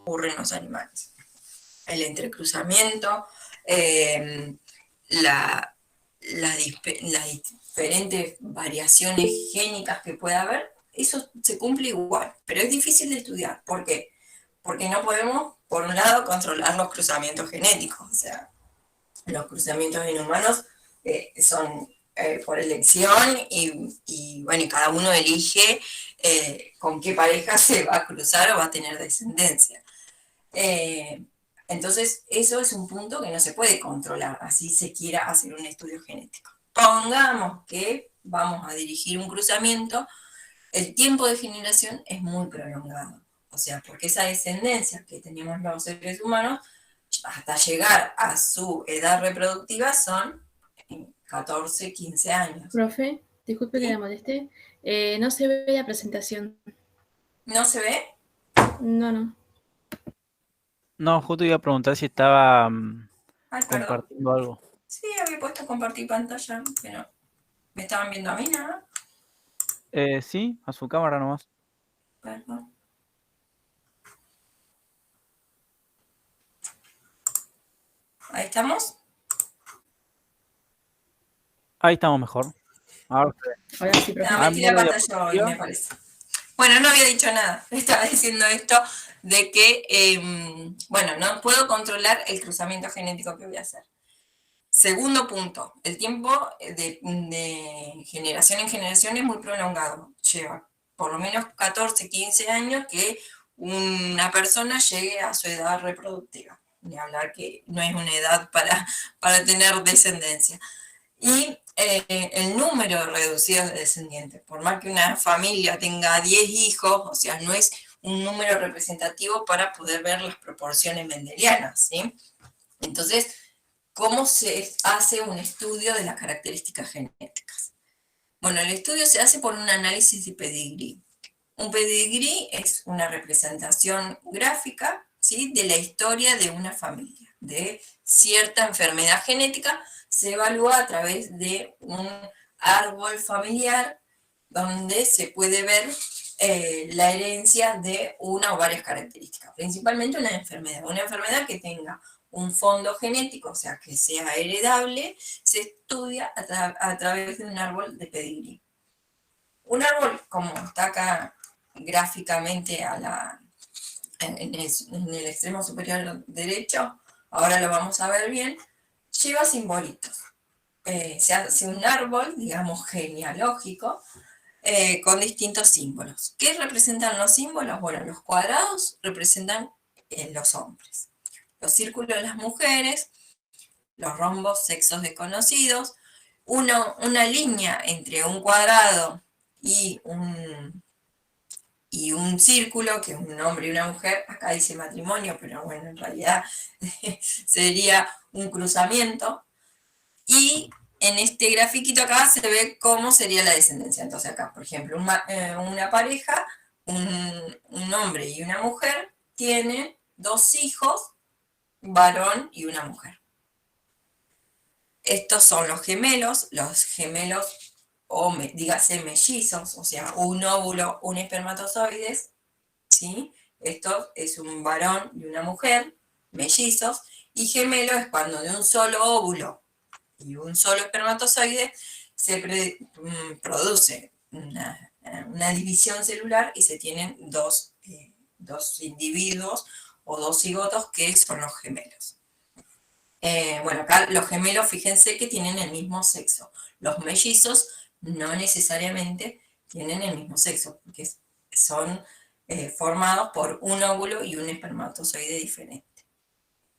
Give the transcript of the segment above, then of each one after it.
ocurre en los animales. El entrecruzamiento, las diferentes variaciones génicas que pueda haber, eso se cumple igual, pero es difícil de estudiar. ¿Por qué? Porque no podemos, por un lado, controlar los cruzamientos genéticos. O sea, los cruzamientos en humanos son por elección y bueno, y cada uno elige con qué pareja se va a cruzar o va a tener descendencia. Entonces, eso es un punto que no se puede controlar, así se quiera hacer un estudio genético. Pongamos que vamos a dirigir un cruzamiento, el tiempo de generación es muy prolongado. O sea, porque esa descendencia que tenemos los seres humanos, hasta llegar a su edad reproductiva, son 14, 15 años. Profe, disculpe que la ¿Sí? moleste. No se ve la presentación. ¿No se ve? No. No, justo iba a preguntar si estaba Ay, perdón. compartiendo algo. Sí, había puesto compartir pantalla, pero ¿me estaban viendo a mí nada? Sí, a su cámara nomás. Perdón. Ahí estamos. Ahí estamos mejor. Ahora se ve. Ahora sí, profe. No, metí la ¿Alguna pantalla hoy, diapositiva? me parece. Bueno, no había dicho nada. Estaba diciendo esto de que, bueno, no puedo controlar el cruzamiento genético que voy a hacer. Segundo punto, el tiempo de generación en generación es muy prolongado. Lleva por lo menos 14, 15 años que una persona llegue a su edad reproductiva. Ni hablar que no es una edad para tener descendencia. Y el número reducido de descendientes, por más que una familia tenga 10 hijos, o sea, no es un número representativo para poder ver las proporciones mendelianas, ¿sí? Entonces, ¿cómo se hace un estudio de las características genéticas? Bueno, el estudio se hace por un análisis de pedigrí. Un pedigrí es una representación gráfica, ¿sí?, de la historia de una familia, de cierta enfermedad genética. Se evalúa a través de un árbol familiar donde se puede ver la herencia de una o varias características, principalmente una enfermedad que tenga un fondo genético, o sea, que sea heredable, se estudia a través de un árbol de pedigrí. Un árbol, como está acá gráficamente en el extremo superior derecho, ahora lo vamos a ver bien, lleva simbolitos. Se hace un árbol, digamos, genealógico, con distintos símbolos. ¿Qué representan los símbolos? Bueno, los cuadrados representan los hombres, los círculos las mujeres, los rombos sexos desconocidos, una línea entre un cuadrado y un círculo, que es un hombre y una mujer, acá dice matrimonio, pero bueno, en realidad sería un cruzamiento, y en este grafiquito acá se ve cómo sería la descendencia. Entonces acá, por ejemplo, una pareja, un hombre y una mujer, tienen 2 hijos, varón y una mujer. Estos son los gemelos o dígase mellizos, o sea, un óvulo, un espermatozoides, ¿sí? Esto es un varón y una mujer, mellizos, y gemelo es cuando de un solo óvulo y un solo espermatozoide se produce una división celular y se tienen dos individuos o 2 cigotos que son los gemelos. Bueno, acá los gemelos, fíjense que tienen el mismo sexo. Los mellizos no necesariamente tienen el mismo sexo, porque son formados por un óvulo y un espermatozoide diferente.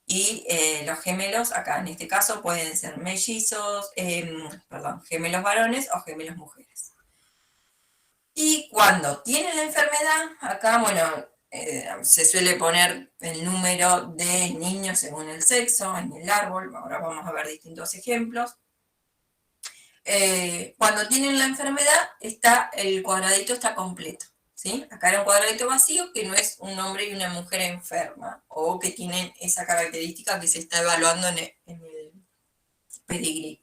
Y los gemelos, acá en este caso, pueden ser mellizos, gemelos varones o gemelos mujeres. Y cuando tienen la enfermedad, acá, bueno, se suele poner el número de niños según el sexo en el árbol. Ahora vamos a ver distintos ejemplos. Cuando tienen la enfermedad, el cuadradito está completo, ¿sí? Acá era un cuadradito vacío que no es un hombre y una mujer enferma o que tienen esa característica que se está evaluando en el pedigrí.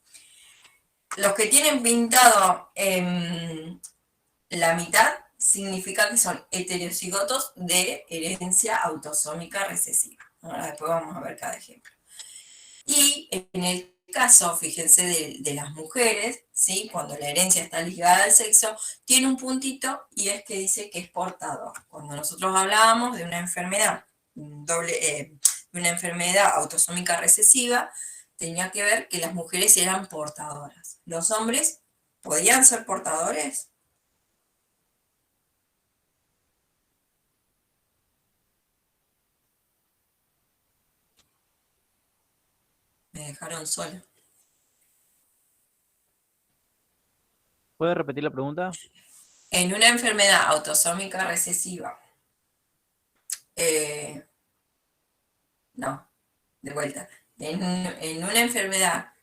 Los que tienen pintado la mitad significa que son heterocigotos de herencia autosómica recesiva. Ahora después vamos a ver cada ejemplo. Y en el caso, fíjense, de las mujeres, ¿sí? Cuando la herencia está ligada al sexo, tiene un puntito y es que dice que es portador. Cuando nosotros hablábamos de una enfermedad de una enfermedad autosómica recesiva, tenía que ver que las mujeres eran portadoras. ¿Los hombres podían ser portadores? Me dejaron sola. ¿Puede repetir la pregunta? En una enfermedad autosómica recesiva, no, de vuelta, en una enfermedad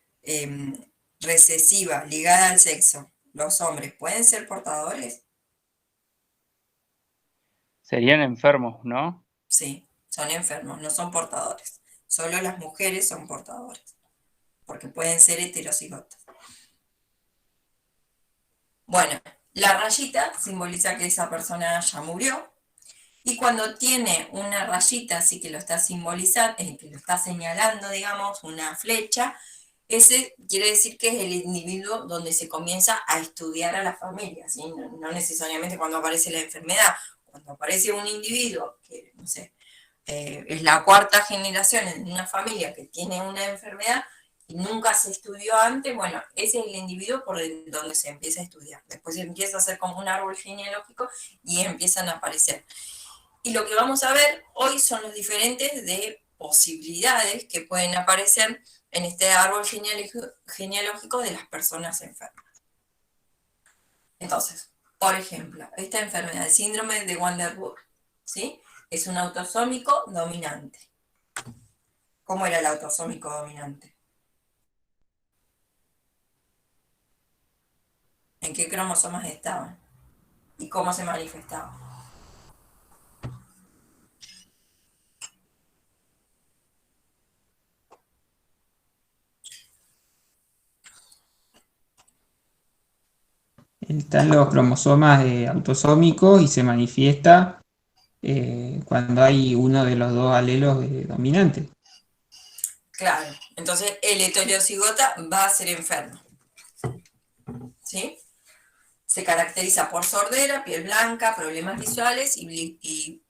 recesiva ligada al sexo, ¿los hombres pueden ser portadores? Serían enfermos, ¿no? Sí, son enfermos, no son portadores. Solo las mujeres son portadores, porque pueden ser heterocigotas. Bueno, la rayita simboliza que esa persona ya murió, y cuando tiene una rayita, así que lo está simbolizando, que lo está señalando, digamos, una flecha, ese quiere decir que es el individuo donde se comienza a estudiar a la familia, ¿sí? No necesariamente cuando aparece la enfermedad, cuando aparece un individuo que, no sé, es la cuarta generación en una familia que tiene una enfermedad y nunca se estudió antes, bueno, ese es el individuo por donde se empieza a estudiar. Después se empieza a hacer como un árbol genealógico y empiezan a aparecer. Y lo que vamos a ver hoy son los diferentes de posibilidades que pueden aparecer en este árbol genealógico de las personas enfermas. Entonces, por ejemplo, esta enfermedad, el síndrome de Waardenburg, ¿sí? Es un autosómico dominante. ¿Cómo era el autosómico dominante? ¿En qué cromosomas estaban? ¿Y cómo se manifestaba? Están los cromosomas autosómicos y se manifiesta cuando hay uno de los dos alelos dominantes. Claro, entonces el heterocigota va a ser enfermo, ¿sí? Se caracteriza por sordera, piel blanca, problemas visuales y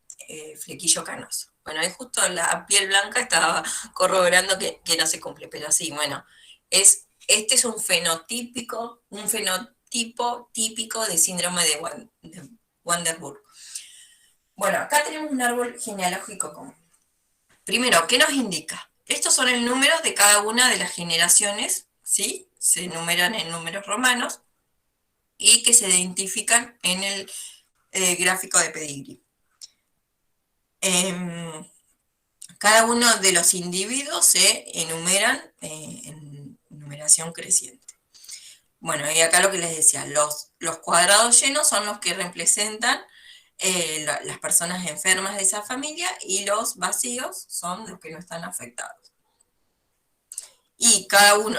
flequillo canoso. Bueno, ahí justo la piel blanca estaba corroborando que no se cumple, pero sí, bueno, este es un fenotipo típico de síndrome de Waardenburg. Bueno, acá tenemos un árbol genealógico común. Primero, ¿qué nos indica? Estos son el número de cada una de las generaciones, ¿sí? Se enumeran en números romanos y que se identifican en el gráfico de pedigrí. Cada uno de los individuos se enumeran en numeración creciente. Bueno, y acá lo que les decía, los cuadrados llenos son los que representan las personas enfermas de esa familia y los vacíos son los que no están afectados. Y cada uno,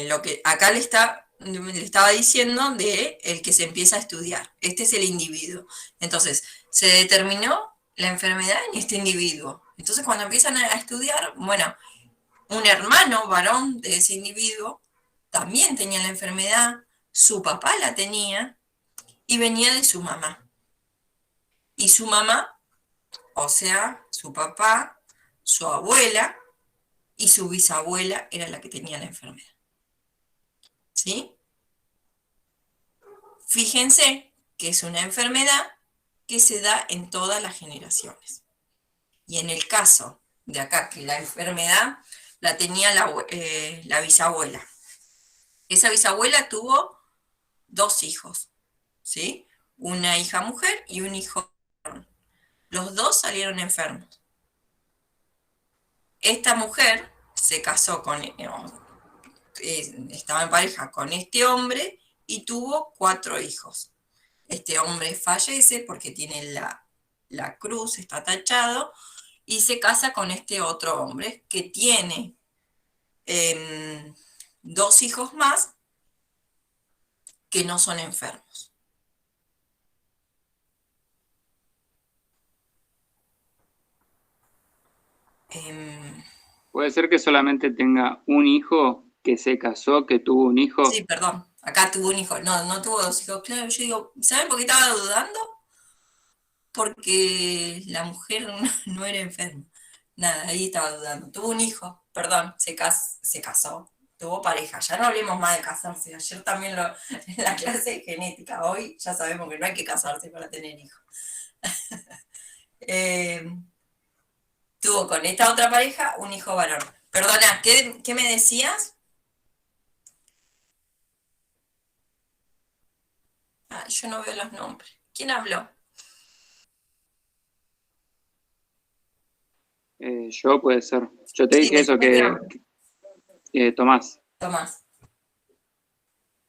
lo que acá le estaba diciendo de el que se empieza a estudiar. Este es el individuo. Entonces, se determinó la enfermedad en este individuo. Entonces, cuando empiezan a estudiar, bueno, un hermano varón de ese individuo también tenía la enfermedad, su papá la tenía y venía de su mamá. Y su mamá, o sea, su papá, su abuela y su bisabuela era la que tenía la enfermedad. ¿Sí? Fíjense que es una enfermedad que se da en todas las generaciones. Y en el caso de acá, que la enfermedad la tenía la bisabuela. Esa bisabuela tuvo 2 hijos, ¿sí? Una hija mujer y un hijo varón. Los 2 salieron enfermos. Esta mujer se casó estaba en pareja con este hombre y tuvo 4 hijos. Este hombre fallece porque tiene la cruz, está tachado, y se casa con este otro hombre que tiene 2 hijos más que no son enfermos. Puede ser que solamente tenga un hijo que se casó, que tuvo un hijo. Sí, perdón, acá tuvo un hijo, no tuvo dos hijos. Claro, yo digo, ¿saben por qué estaba dudando? Porque la mujer no era enferma. Nada, ahí estaba dudando. Tuvo un hijo, perdón, se casó, tuvo pareja. Ya no hablemos más de casarse. Ayer también en la clase de genética, hoy ya sabemos que no hay que casarse para tener hijos. Tuvo con esta otra pareja un hijo varón. Perdona, ¿qué me decías? Ah, yo no veo los nombres. ¿Quién habló? Yo puede ser. Yo te Sí, dije eso, Tomás. Tomás.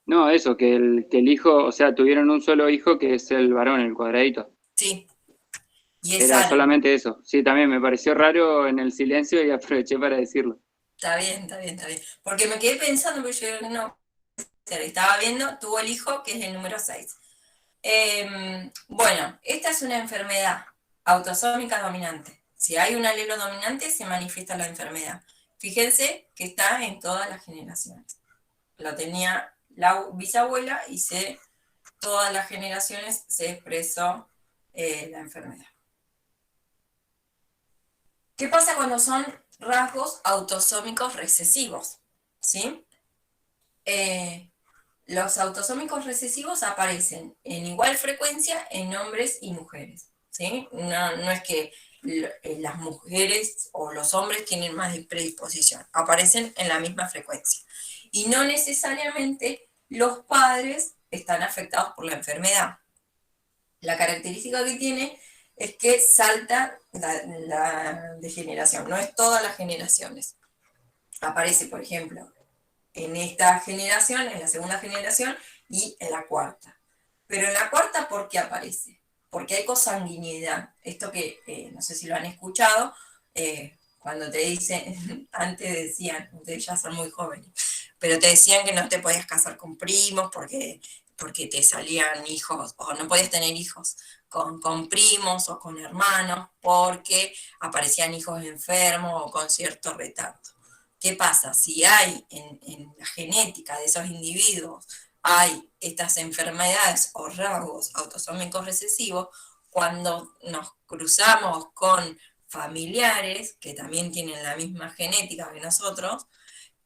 No, eso, que el hijo, o sea, tuvieron un solo hijo que es el varón, el cuadradito. Sí. Y es Era sano. solamente eso. Sí, también me pareció raro en el silencio y aproveché para decirlo. Está bien. Porque me quedé pensando, pero yo no, estaba viendo, tuvo el hijo, que es el número 6. Bueno, esta es una enfermedad autosómica dominante. Si hay un alelo dominante, se manifiesta la enfermedad. Fíjense que está en todas las generaciones. Lo tenía la bisabuela y todas las generaciones se expresó la enfermedad. ¿Qué pasa cuando son rasgos autosómicos recesivos? ¿Sí? Los autosómicos recesivos aparecen en igual frecuencia en hombres y mujeres. ¿Sí? No es que las mujeres o los hombres tienen más predisposición, aparecen en la misma frecuencia. Y no necesariamente los padres están afectados por la enfermedad. La característica que tiene es que salta la degeneración, no es todas las generaciones. Aparece, por ejemplo, en esta generación, en la segunda generación y en la cuarta. Pero en la cuarta, ¿por qué aparece? Porque hay consanguinidad. Esto que no sé si lo han escuchado, cuando te dicen, antes decían, ustedes ya son muy jóvenes, pero te decían que no te podías casar con primos porque te salían hijos, o no podías tener hijos con primos o con hermanos, porque aparecían hijos enfermos o con cierto retardo. ¿Qué pasa? Si hay en la genética de esos individuos, hay estas enfermedades o rasgos autosómicos recesivos, cuando nos cruzamos con familiares que también tienen la misma genética que nosotros,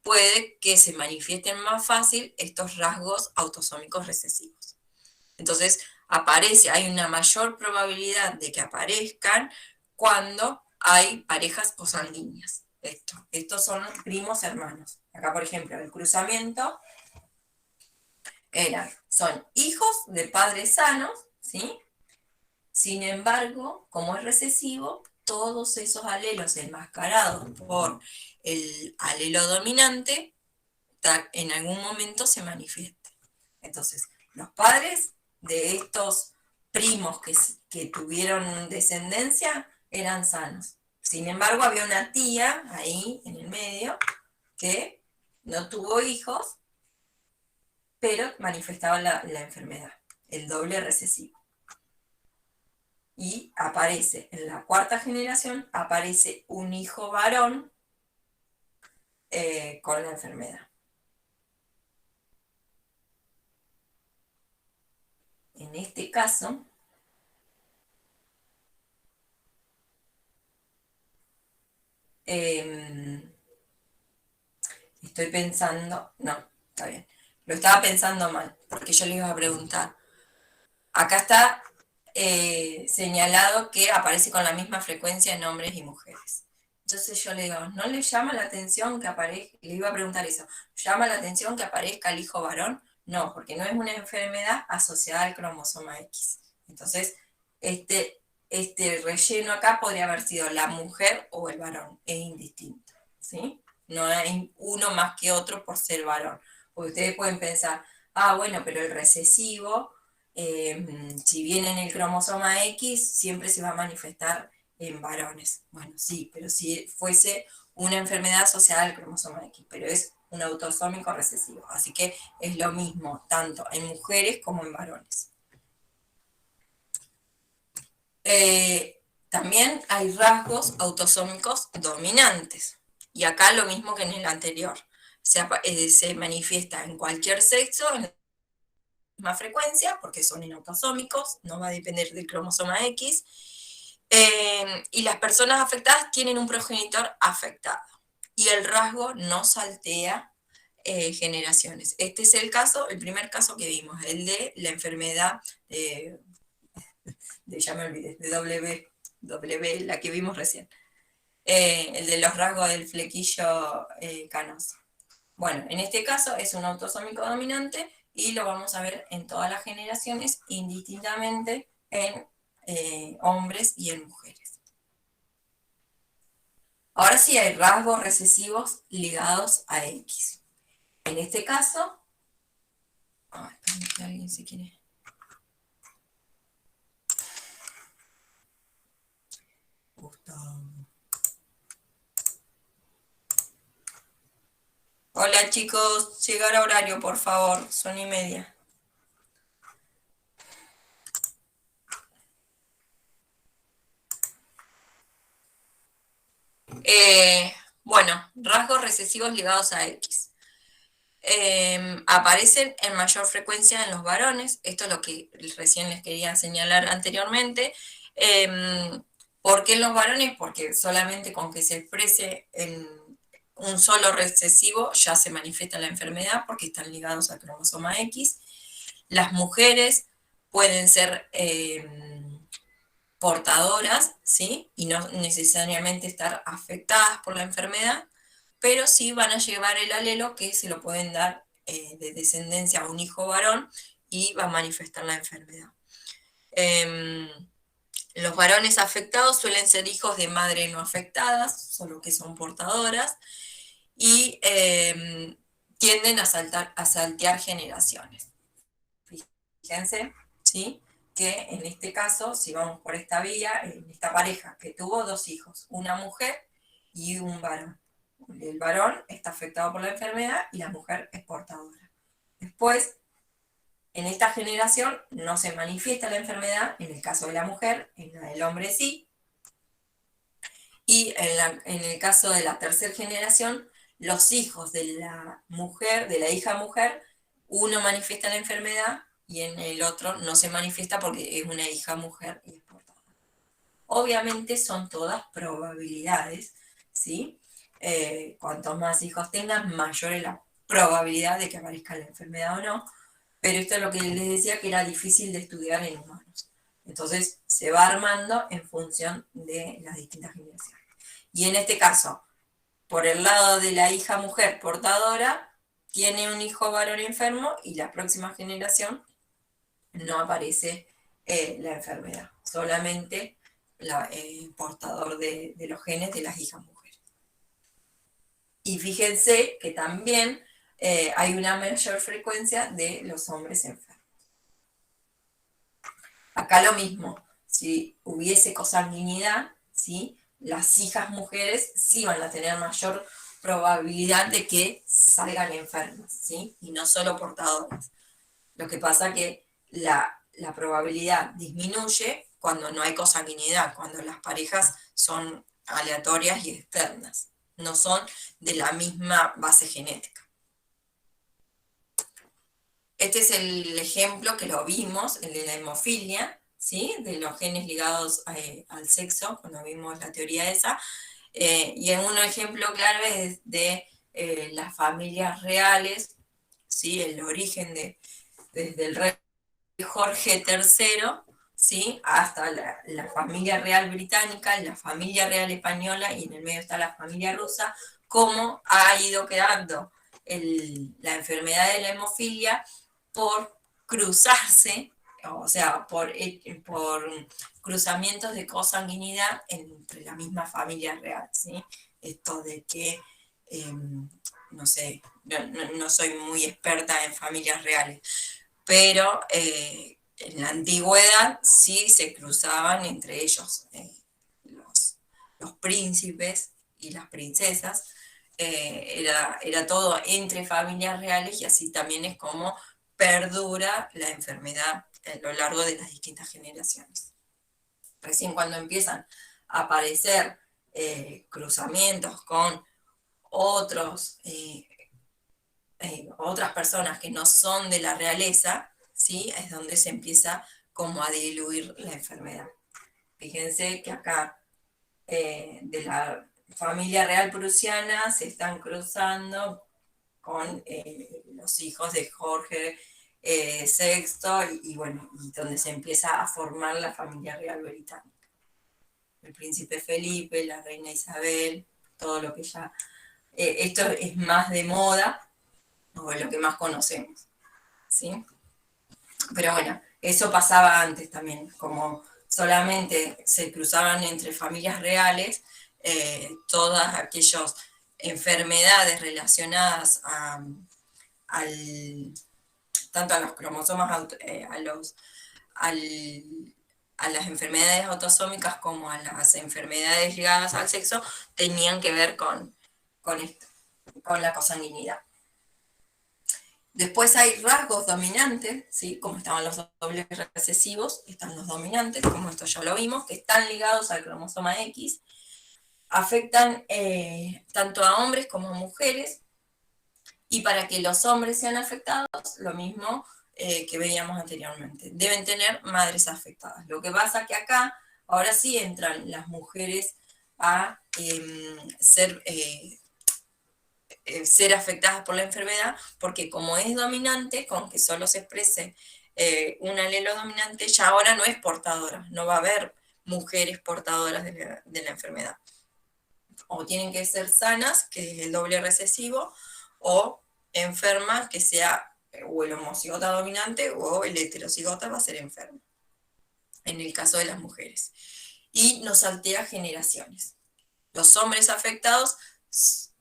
puede que se manifiesten más fácil estos rasgos autosómicos recesivos. Entonces, hay una mayor probabilidad de que aparezcan cuando hay parejas cosanguíneas. Estos son primos hermanos. Acá, por ejemplo, el cruzamiento son hijos de padres sanos, ¿sí? Sin embargo, como es recesivo, todos esos alelos enmascarados por el alelo dominante en algún momento se manifiesta. Entonces, los padres de estos primos que tuvieron descendencia eran sanos. Sin embargo, había una tía ahí en el medio que no tuvo hijos, pero manifestaba la enfermedad, el doble recesivo. Y aparece, en la cuarta generación, aparece un hijo varón con la enfermedad. En este caso, estoy pensando, no, está bien, lo estaba pensando mal, porque yo le iba a preguntar. Acá está señalado que aparece con la misma frecuencia en hombres y mujeres. Entonces yo le digo, ¿no le llama la atención que aparezca? Le iba a preguntar eso, ¿llama la atención que aparezca el hijo varón? No, porque no es una enfermedad asociada al cromosoma X. Entonces, este relleno acá podría haber sido la mujer o el varón, es indistinto, ¿sí? No hay uno más que otro por ser varón. Porque ustedes pueden pensar, bueno, pero el recesivo, si viene en el cromosoma X, siempre se va a manifestar en varones. Bueno, sí, pero si fuese una enfermedad asociada al cromosoma X, pero es un autosómico recesivo. Así que es lo mismo, tanto en mujeres como en varones. También hay rasgos autosómicos dominantes. Y acá lo mismo que en el anterior. Se manifiesta en cualquier sexo, en la misma frecuencia, porque son en autosómicos, no va a depender del cromosoma X. Y las personas afectadas tienen un progenitor afectado. Y el rasgo no saltea generaciones. Este es el caso, el primer caso que vimos, el de la enfermedad ya me olvidé, de W, la que vimos recién. El de los rasgos del flequillo canoso. Bueno, en este caso es un autosómico dominante y lo vamos a ver en todas las generaciones, indistintamente en hombres y en mujeres. Ahora sí hay rasgos recesivos ligados a X. En este caso, esperen que alguien se quiere. Gustavo. Hola chicos, llegar a horario, por favor, son 1:30. Bueno, rasgos recesivos ligados a X. Aparecen en mayor frecuencia en los varones, esto es lo que recién les quería señalar anteriormente. ¿Por qué en los varones? Porque solamente con que se exprese en un solo recesivo ya se manifiesta la enfermedad porque están ligados al cromosoma X. Las mujeres pueden ser portadoras, ¿sí? Y no necesariamente estar afectadas por la enfermedad, pero sí van a llevar el alelo que se lo pueden dar de descendencia a un hijo varón y va a manifestar la enfermedad. Los varones afectados suelen ser hijos de madres no afectadas, solo que son portadoras, y tienden a saltear generaciones. Fíjense, ¿sí? Que en este caso, si vamos por esta vía, en esta pareja que tuvo 2 hijos, una mujer y un varón. El varón está afectado por la enfermedad y la mujer es portadora. Después, en esta generación no se manifiesta la enfermedad, en el caso de la mujer, en la del hombre sí. Y en el caso de la tercera generación, los hijos de la mujer, de la hija mujer, uno manifiesta la enfermedad y en el otro no se manifiesta porque es una hija mujer y es portadora. Obviamente son todas probabilidades, ¿sí? Cuantos más hijos tengan, mayor es la probabilidad de que aparezca la enfermedad o no, pero esto es lo que les decía que era difícil de estudiar en humanos. Entonces se va armando en función de las distintas generaciones. Y en este caso, por el lado de la hija mujer portadora, tiene un hijo varón enfermo y la próxima generación no aparece la enfermedad, solamente portador de los genes de las hijas mujeres. Y fíjense que también hay una mayor frecuencia de los hombres enfermos. Acá lo mismo, si hubiese consanguinidad, ¿sí? Las hijas mujeres sí van a tener mayor probabilidad de que salgan enfermas, ¿sí? Y no solo portadoras. Lo que pasa que la probabilidad disminuye cuando no hay consanguinidad, cuando las parejas son aleatorias y externas, no son de la misma base genética. Este es el ejemplo que lo vimos, el de la hemofilia, ¿sí? De los genes ligados al sexo, cuando vimos la teoría esa. Y en un ejemplo claro es de las familias reales, ¿sí? El origen desde el rey Jorge III, ¿sí? Hasta la familia real británica, la familia real española, y en el medio está la familia rusa, cómo ha ido quedando la enfermedad de la hemofilia por cruzarse, o sea, por cruzamientos de consanguinidad entre la misma familia real, ¿sí? Esto de que, no sé, no soy muy experta en familias reales, pero en la antigüedad sí se cruzaban entre ellos los príncipes y las princesas, era todo entre familias reales y así también es como perdura la enfermedad a lo largo de las distintas generaciones. Recién cuando empiezan aparecer cruzamientos con otras personas que no son de la realeza, ¿sí? Es donde se empieza como a diluir la enfermedad. Fíjense que acá de la familia real prusiana se están cruzando con los hijos de Jorge VI y bueno, y donde se empieza a formar la familia real británica. El príncipe Felipe, la reina Isabel, todo lo que ya... esto es más de moda, o lo que más conocemos, ¿sí? Pero bueno, eso pasaba antes también, como solamente se cruzaban entre familias reales, todas aquellas enfermedades relacionadas tanto a los cromosomas, a las enfermedades autosómicas como a las enfermedades ligadas al sexo, tenían que ver con la consanguinidad. Después hay rasgos dominantes, ¿sí? Como estaban los dobles recesivos, están los dominantes, como esto ya lo vimos, que están ligados al cromosoma X, afectan tanto a hombres como a mujeres, y para que los hombres sean afectados, lo mismo que veíamos anteriormente, deben tener madres afectadas. Lo que pasa que acá, ahora sí entran las mujeres a ser afectadas por la enfermedad, porque como es dominante, con que solo se exprese un alelo dominante, ya ahora no es portadora, no va a haber mujeres portadoras de la enfermedad. O tienen que ser sanas, que es el doble recesivo, o enfermas, que sea o el homocigota dominante o el heterocigota va a ser enfermo, en el caso de las mujeres. Y nos altera generaciones. Los hombres afectados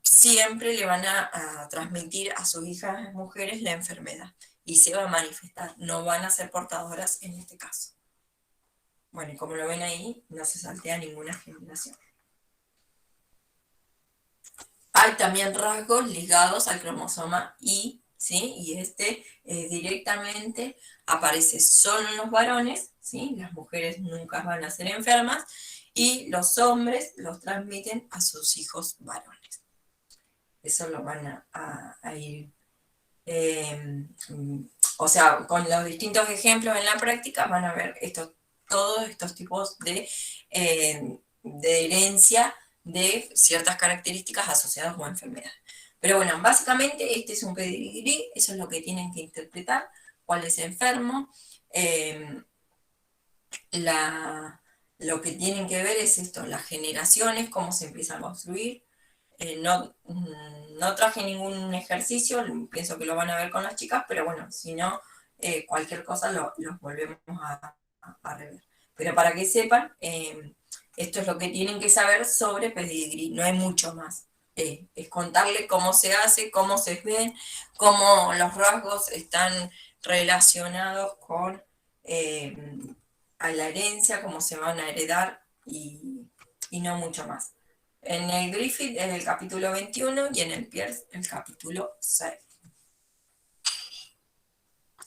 siempre le van a transmitir a sus hijas mujeres la enfermedad y se va a manifestar, no van a ser portadoras en este caso. Bueno, y como lo ven ahí, no se saltea ninguna generación. Hay también rasgos ligados al cromosoma Y, ¿sí? Y directamente aparece solo en los varones, ¿sí? Las mujeres nunca van a ser enfermas, y los hombres los transmiten a sus hijos varones. Eso lo van a ir, o sea, con los distintos ejemplos en la práctica van a ver todos estos tipos de herencia de ciertas características asociadas a enfermedades. Pero bueno, básicamente este es un pedigrí, eso es lo que tienen que interpretar, cuál es enfermo. Lo que tienen que ver es esto, las generaciones, cómo se empiezan a construir. No traje ningún ejercicio, pienso que lo van a ver con las chicas, pero bueno, si no, cualquier cosa los volvemos a rever. Pero para que sepan, esto es lo que tienen que saber sobre pedigrí, no hay mucho más. Es contarle cómo se hace, cómo se ven, cómo los rasgos están relacionados con a la herencia, cómo se van a heredar y no mucho más. En el Griffith es el capítulo 21 y en el Pierce el capítulo 6.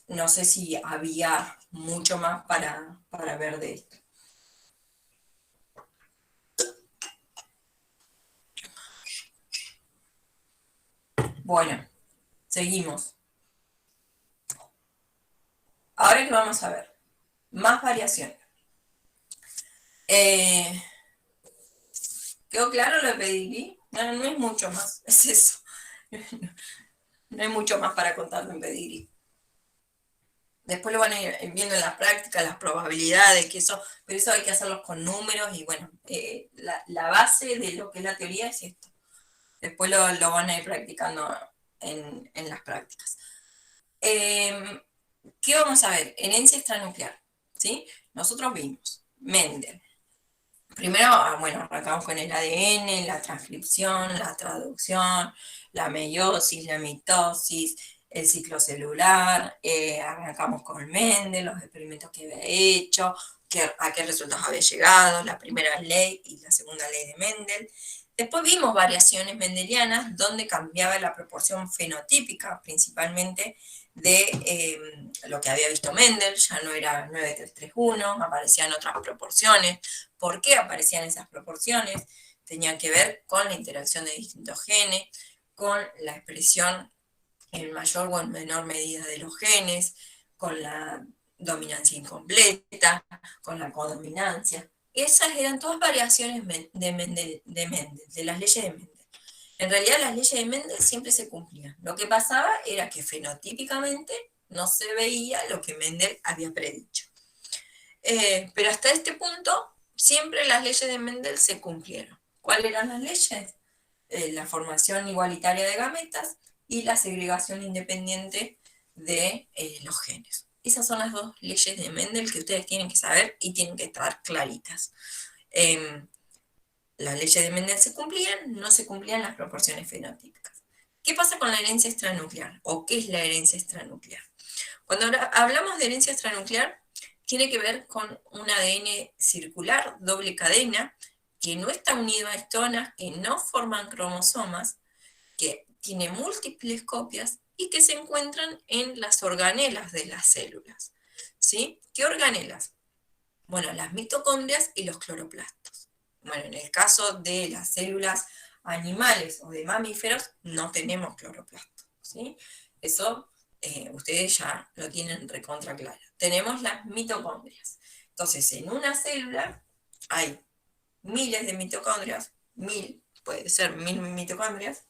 No sé si había mucho más para ver de esto. Bueno, seguimos. Ahora que vamos a ver, más variaciones. ¿Quedó claro lo de pedigrí? No es mucho más, es eso. No hay mucho más para contar en pedigrí. Después lo van a ir viendo en la práctica, las probabilidades, pero eso hay que hacerlos con números y bueno, la base de lo que es la teoría es esto. Después lo van a ir practicando en las prácticas. ¿Qué vamos a ver? Herencia extranuclear, ¿sí? Nosotros vimos Mendel. Primero, bueno, arrancamos con el ADN, la transcripción, la traducción, la meiosis, la mitosis, el ciclo celular, arrancamos con Mendel, los experimentos que había hecho, a qué resultados había llegado, la primera ley y la segunda ley de Mendel. Después vimos variaciones mendelianas donde cambiaba la proporción fenotípica, principalmente de lo que había visto Mendel, ya no era 9:3:1, aparecían otras proporciones. ¿Por qué aparecían esas proporciones? Tenían que ver con la interacción de distintos genes, con la expresión en mayor o en menor medida de los genes, con la dominancia incompleta, con la codominancia. Esas eran todas variaciones de Mendel, de las leyes de Mendel. En realidad las leyes de Mendel siempre se cumplían. Lo que pasaba era que fenotípicamente no se veía lo que Mendel había predicho. Pero hasta este punto, siempre las leyes de Mendel se cumplieron. ¿Cuáles eran las leyes? La formación igualitaria de gametas y la segregación independiente de los genes. Esas son las dos leyes de Mendel que ustedes tienen que saber y tienen que estar claritas. Las leyes de Mendel se cumplían, no se cumplían las proporciones fenotípicas. ¿Qué pasa con la herencia extranuclear? ¿O qué es la herencia extranuclear? Cuando hablamos de herencia extranuclear, tiene que ver con un ADN circular, doble cadena, que no está unido a histonas, que no forman cromosomas, que tiene múltiples copias y que se encuentran en las organelas de las células. ¿Sí? ¿Qué organelas? Bueno, las mitocondrias y los cloroplastos. Bueno, en el caso de las células animales o de mamíferos, no tenemos cloroplastos. ¿Sí? Eso ustedes ya lo tienen recontra claro. Tenemos las mitocondrias. Entonces, en una célula hay miles de mitocondrias, puede ser 1000 mitocondrias,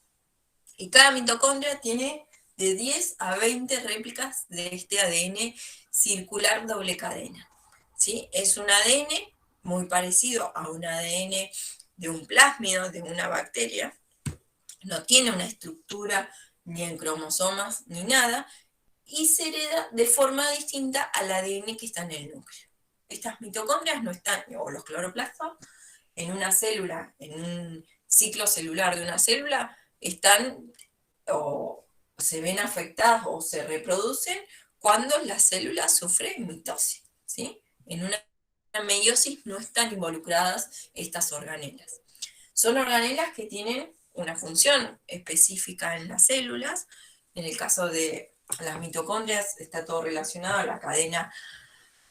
y cada mitocondria tiene de 10 a 20 réplicas de este ADN circular doble cadena. ¿Sí? Es un ADN muy parecido a un ADN de un plásmido, de una bacteria. No tiene una estructura ni en cromosomas ni nada, y se hereda de forma distinta al ADN que está en el núcleo. Estas mitocondrias no están, o los cloroplastos, en una célula, en un ciclo celular de una célula, están o se ven afectadas o se reproducen cuando la célula sufre mitosis, ¿sí? En una meiosis no están involucradas estas organelas. Son organelas que tienen una función específica en las células. En el caso de las mitocondrias está todo relacionado a la cadena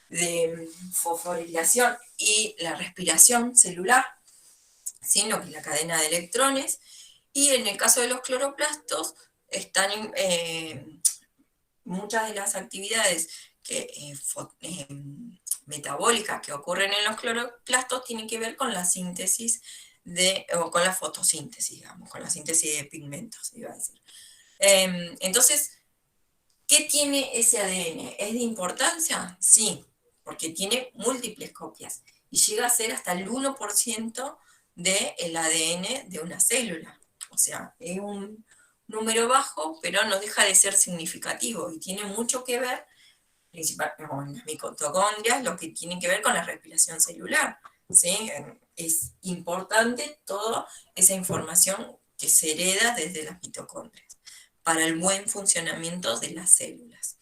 de fosforilación y la respiración celular, sino que es la cadena de electrones. Y en el caso de los cloroplastos, están muchas de las actividades metabólicas que ocurren en los cloroplastos tienen que ver con la síntesis o con la fotosíntesis, digamos, con la síntesis de pigmentos, iba a decir. Entonces, ¿qué tiene ese ADN? ¿Es de importancia? Sí, porque tiene múltiples copias y llega a ser hasta el 1% del ADN de una célula. O sea, es un número bajo, pero no deja de ser significativo y tiene mucho que ver, principalmente con las mitocondrias, lo que tiene que ver con la respiración celular. ¿Sí? Es importante toda esa información que se hereda desde las mitocondrias para el buen funcionamiento de las células.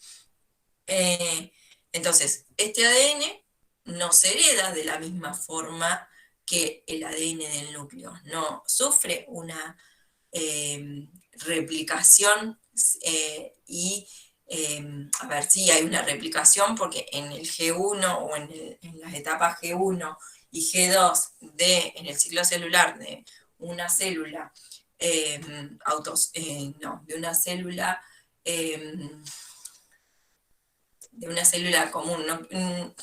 Entonces, este ADN no se hereda de la misma forma que el ADN del núcleo, no sufre una replicación a ver, sí hay una replicación porque en el G1 o en las etapas G1 y G2 en el ciclo celular de una célula de una célula de una célula común,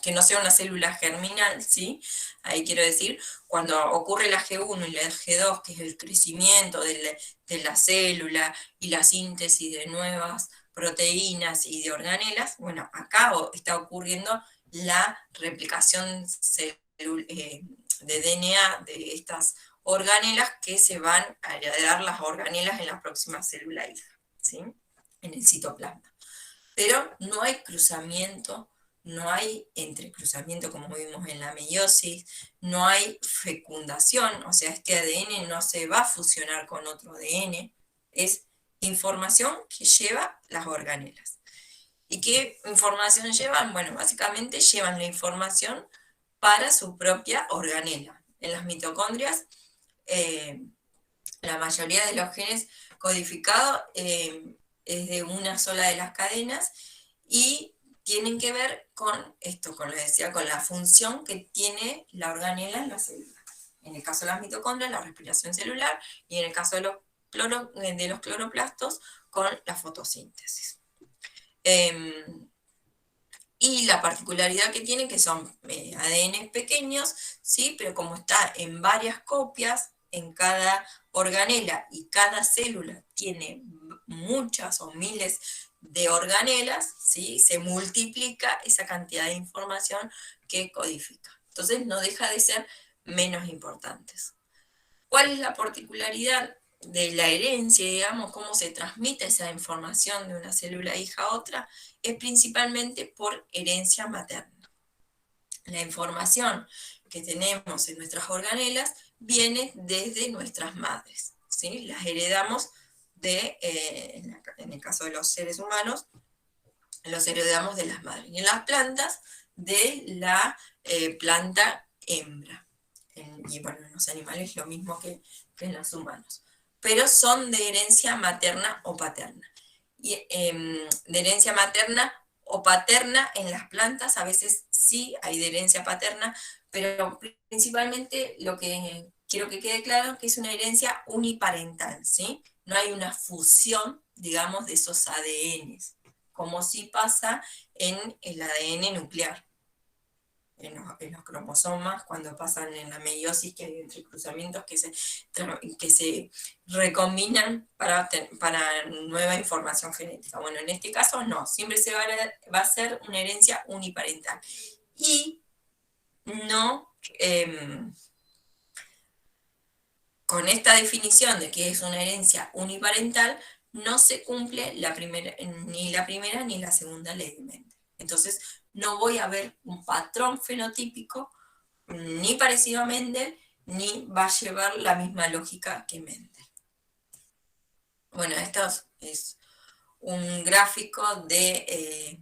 que no sea una célula germinal, ¿sí? Ahí quiero decir, cuando ocurre la G1 y la G2, que es el crecimiento de la célula y la síntesis de nuevas proteínas y de organelas, bueno, acá está ocurriendo la replicación de DNA de estas organelas que se van a heredar las organelas en la próxima célula hija, ¿sí? En el citoplasma. Pero no hay cruzamiento, no hay entrecruzamiento como vimos en la meiosis, no hay fecundación, o sea, este ADN no se va a fusionar con otro ADN, es información que lleva las organelas. ¿Y qué información llevan? Bueno, básicamente llevan la información para su propia organela. En las mitocondrias La mayoría de los genes codificados es de una sola de las cadenas y tienen que ver con esto, como les decía, con la función que tiene la organela en la célula. En el caso de las mitocondrias, la respiración celular, y en el caso de los cloroplastos, con la fotosíntesis. Y la particularidad que tienen que son ADN pequeños, ¿sí? Pero como está en varias copias, en cada organela y cada célula tiene muchas o miles de organelas, ¿sí? Se multiplica esa cantidad de información que codifica. Entonces no deja de ser menos importantes. ¿Cuál es la particularidad de la herencia, digamos, cómo se transmite esa información de una célula hija a otra? Es principalmente por herencia materna. La información que tenemos en nuestras organelas viene desde nuestras madres, ¿sí? Las heredamos en el caso de los seres humanos, los heredamos de las madres. Y en las plantas, de la planta hembra. Y bueno, en los animales lo mismo que en los humanos. Pero son de herencia materna o paterna. Y de herencia materna o paterna en las plantas, a veces sí hay de herencia paterna, pero principalmente lo que quiero que quede claro es que es una herencia uniparental, ¿sí? No hay una fusión, digamos, de esos ADNs, como sí pasa en el ADN nuclear. En los cromosomas, cuando pasan en la meiosis, que hay entrecruzamientos que se recombinan para nueva información genética. Bueno, en este caso no, siempre va a ser una herencia uniparental. Y no, con esta definición de que es una herencia uniparental, no se cumple ni la primera ni la segunda ley de Mendel. Entonces, no voy a ver un patrón fenotípico ni parecido a Mendel, ni va a llevar la misma lógica que Mendel. Bueno, esto es un gráfico de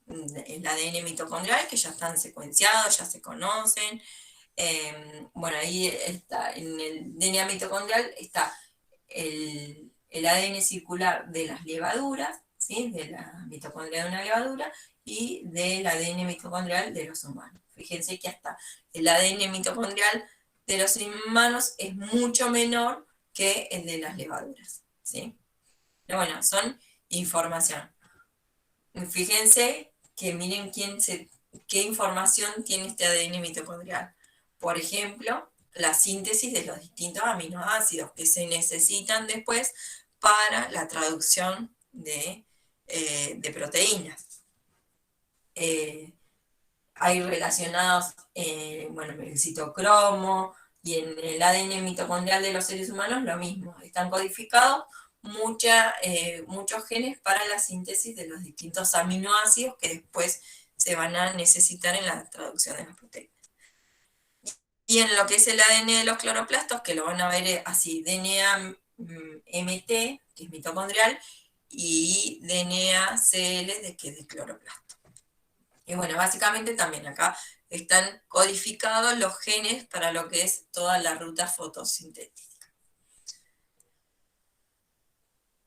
el ADN mitocondrial, que ya están secuenciados, ya se conocen. Bueno, ahí está, en el DNA mitocondrial está el ADN circular de las levaduras, ¿sí? De la mitocondria de una levadura, y del ADN mitocondrial de los humanos. Fíjense que hasta el ADN mitocondrial de los humanos es mucho menor que el de las levaduras, ¿sí? Pero bueno, son información. Fíjense que miren qué información tiene este ADN mitocondrial. Por ejemplo, la síntesis de los distintos aminoácidos que se necesitan después para la traducción de proteínas. Hay relacionados, bueno, el citocromo y en el ADN mitocondrial de los seres humanos lo mismo. Están codificados muchos genes para la síntesis de los distintos aminoácidos que después se van a necesitar en la traducción de las proteínas. Y en lo que es el ADN de los cloroplastos, que lo van a ver así, DNA MT, que es mitocondrial, y DNA CL, que es de cloroplasto. Y bueno, básicamente también acá están codificados los genes para lo que es toda la ruta fotosintética.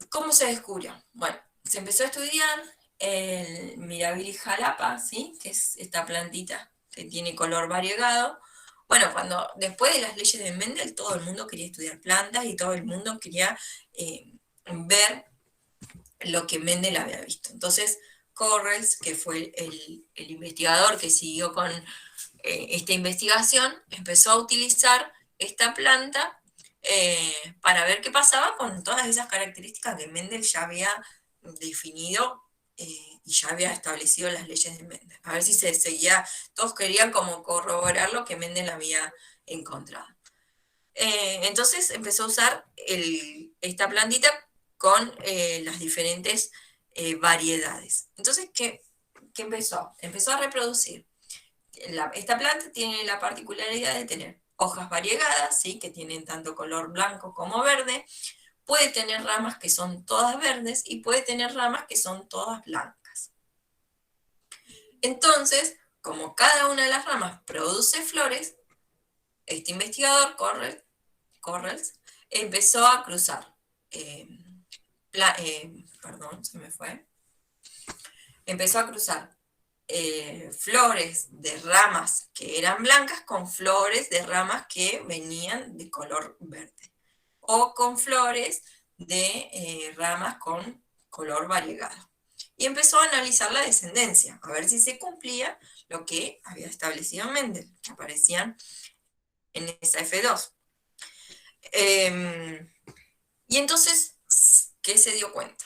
¿Cómo se descubrió? Bueno, se empezó a estudiar el Mirabilis jalapa, ¿sí? Que es esta plantita que tiene color variegado. Bueno, después de las leyes de Mendel, todo el mundo quería estudiar plantas y todo el mundo quería ver lo que Mendel había visto. Entonces, Correls, que fue el investigador que siguió con esta investigación, empezó a utilizar esta planta para ver qué pasaba con todas esas características que Mendel ya había definido y ya había establecido las leyes de Mendel. A ver si se seguía, todos querían como corroborar lo que Mendel había encontrado. Entonces empezó a usar esta plantita con las diferentes variedades. Entonces, ¿qué empezó? Empezó a reproducir. Esta planta tiene la particularidad de tener hojas variegadas, ¿sí? Que tienen tanto color blanco como verde. Puede tener ramas que son todas verdes y puede tener ramas que son todas blancas. Entonces, como cada una de las ramas produce flores, este investigador, Correls, empezó a cruzar, perdón, se me fue, empezó a cruzar flores de ramas que eran blancas con flores de ramas que venían de color verde, o con flores de ramas con color variegado. Y empezó a analizar la descendencia, a ver si se cumplía lo que había establecido Mendel, que aparecían en esa F2. Y entonces, ¿qué se dio cuenta?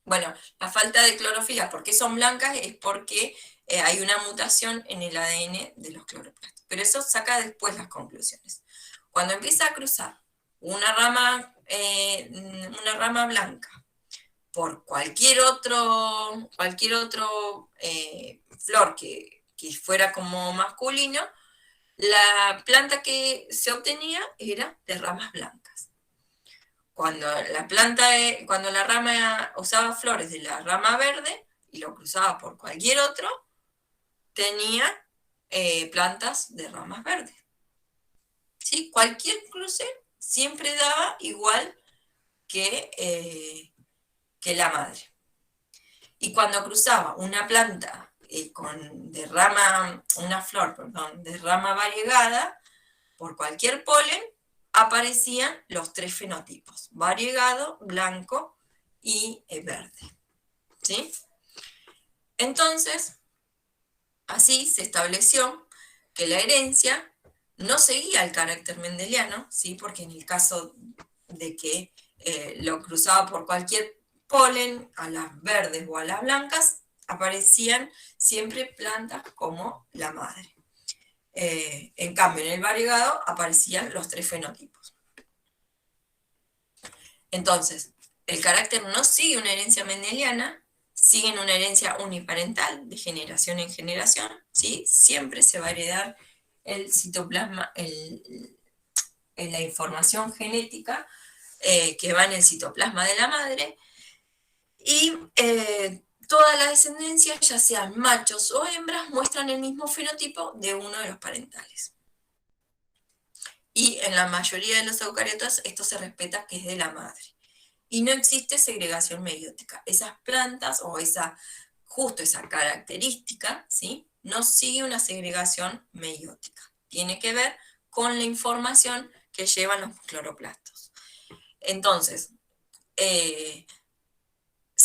Bueno, la falta de clorofila, ¿por qué son blancas? Es porque hay una mutación en el ADN de los cloroplastos. Pero eso saca después las conclusiones. Cuando empieza a cruzar una rama blanca por cualquier otro flor que fuera como masculino, la planta que se obtenía era de ramas blancas. Cuando la rama usaba flores de la rama verde y lo cruzaba por cualquier otro, tenía plantas de ramas verdes. ¿Sí? Cualquier cruce siempre daba igual que la madre. Y cuando cruzaba una planta una flor de rama variegada, por cualquier polen, aparecían los 3 fenotipos: variegado, blanco y verde. ¿Sí? Entonces, así se estableció que la herencia no seguía el carácter mendeliano, ¿sí? Porque en el caso de que lo cruzaba por cualquier polen, a las verdes o a las blancas, aparecían siempre plantas como la madre. En cambio, en el variegado aparecían los 3 fenotipos. Entonces, el carácter no sigue una herencia mendeliana, sigue una herencia uniparental de generación en generación, ¿sí? Siempre se va a heredar el citoplasma, la información genética que va en el citoplasma de la madre, y toda la descendencia, ya sean machos o hembras, muestran el mismo fenotipo de uno de los parentales. Y en la mayoría de los eucariotas esto se respeta, que es de la madre. Y no existe segregación meiótica. Esas plantas o justo esa característica, ¿sí?, no sigue una segregación meiótica. Tiene que ver con la información que llevan los cloroplastos. Entonces,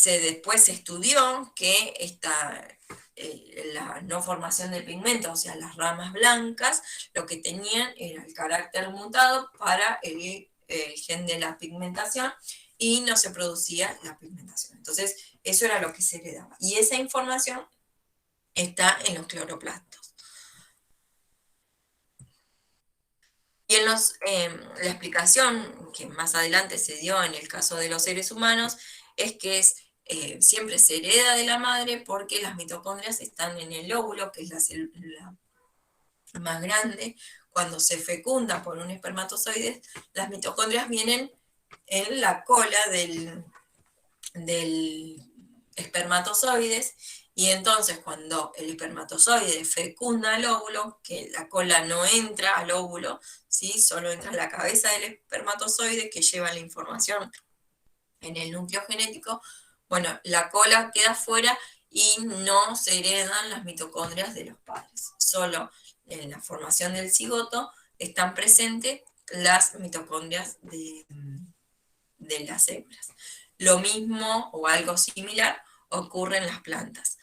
después se estudió que la no formación de pigmento, o sea, las ramas blancas, lo que tenían era el carácter mutado para el gen de la pigmentación, y no se producía la pigmentación. Entonces, eso era lo que se heredaba. Y esa información está en los cloroplastos. Y la explicación que más adelante se dio en el caso de los seres humanos es que siempre se hereda de la madre, porque las mitocondrias están en el óvulo, que es la célula más grande. Cuando se fecunda por un espermatozoide, las mitocondrias vienen en la cola del espermatozoides, y entonces cuando el espermatozoide fecunda el óvulo, que la cola no entra al óvulo, ¿sí?, solo entra la cabeza del espermatozoide que lleva la información en el núcleo genético. Bueno, la cola queda fuera y no se heredan las mitocondrias de los padres. Solo en la formación del cigoto están presentes las mitocondrias de las hembras. Lo mismo o algo similar ocurre en las plantas,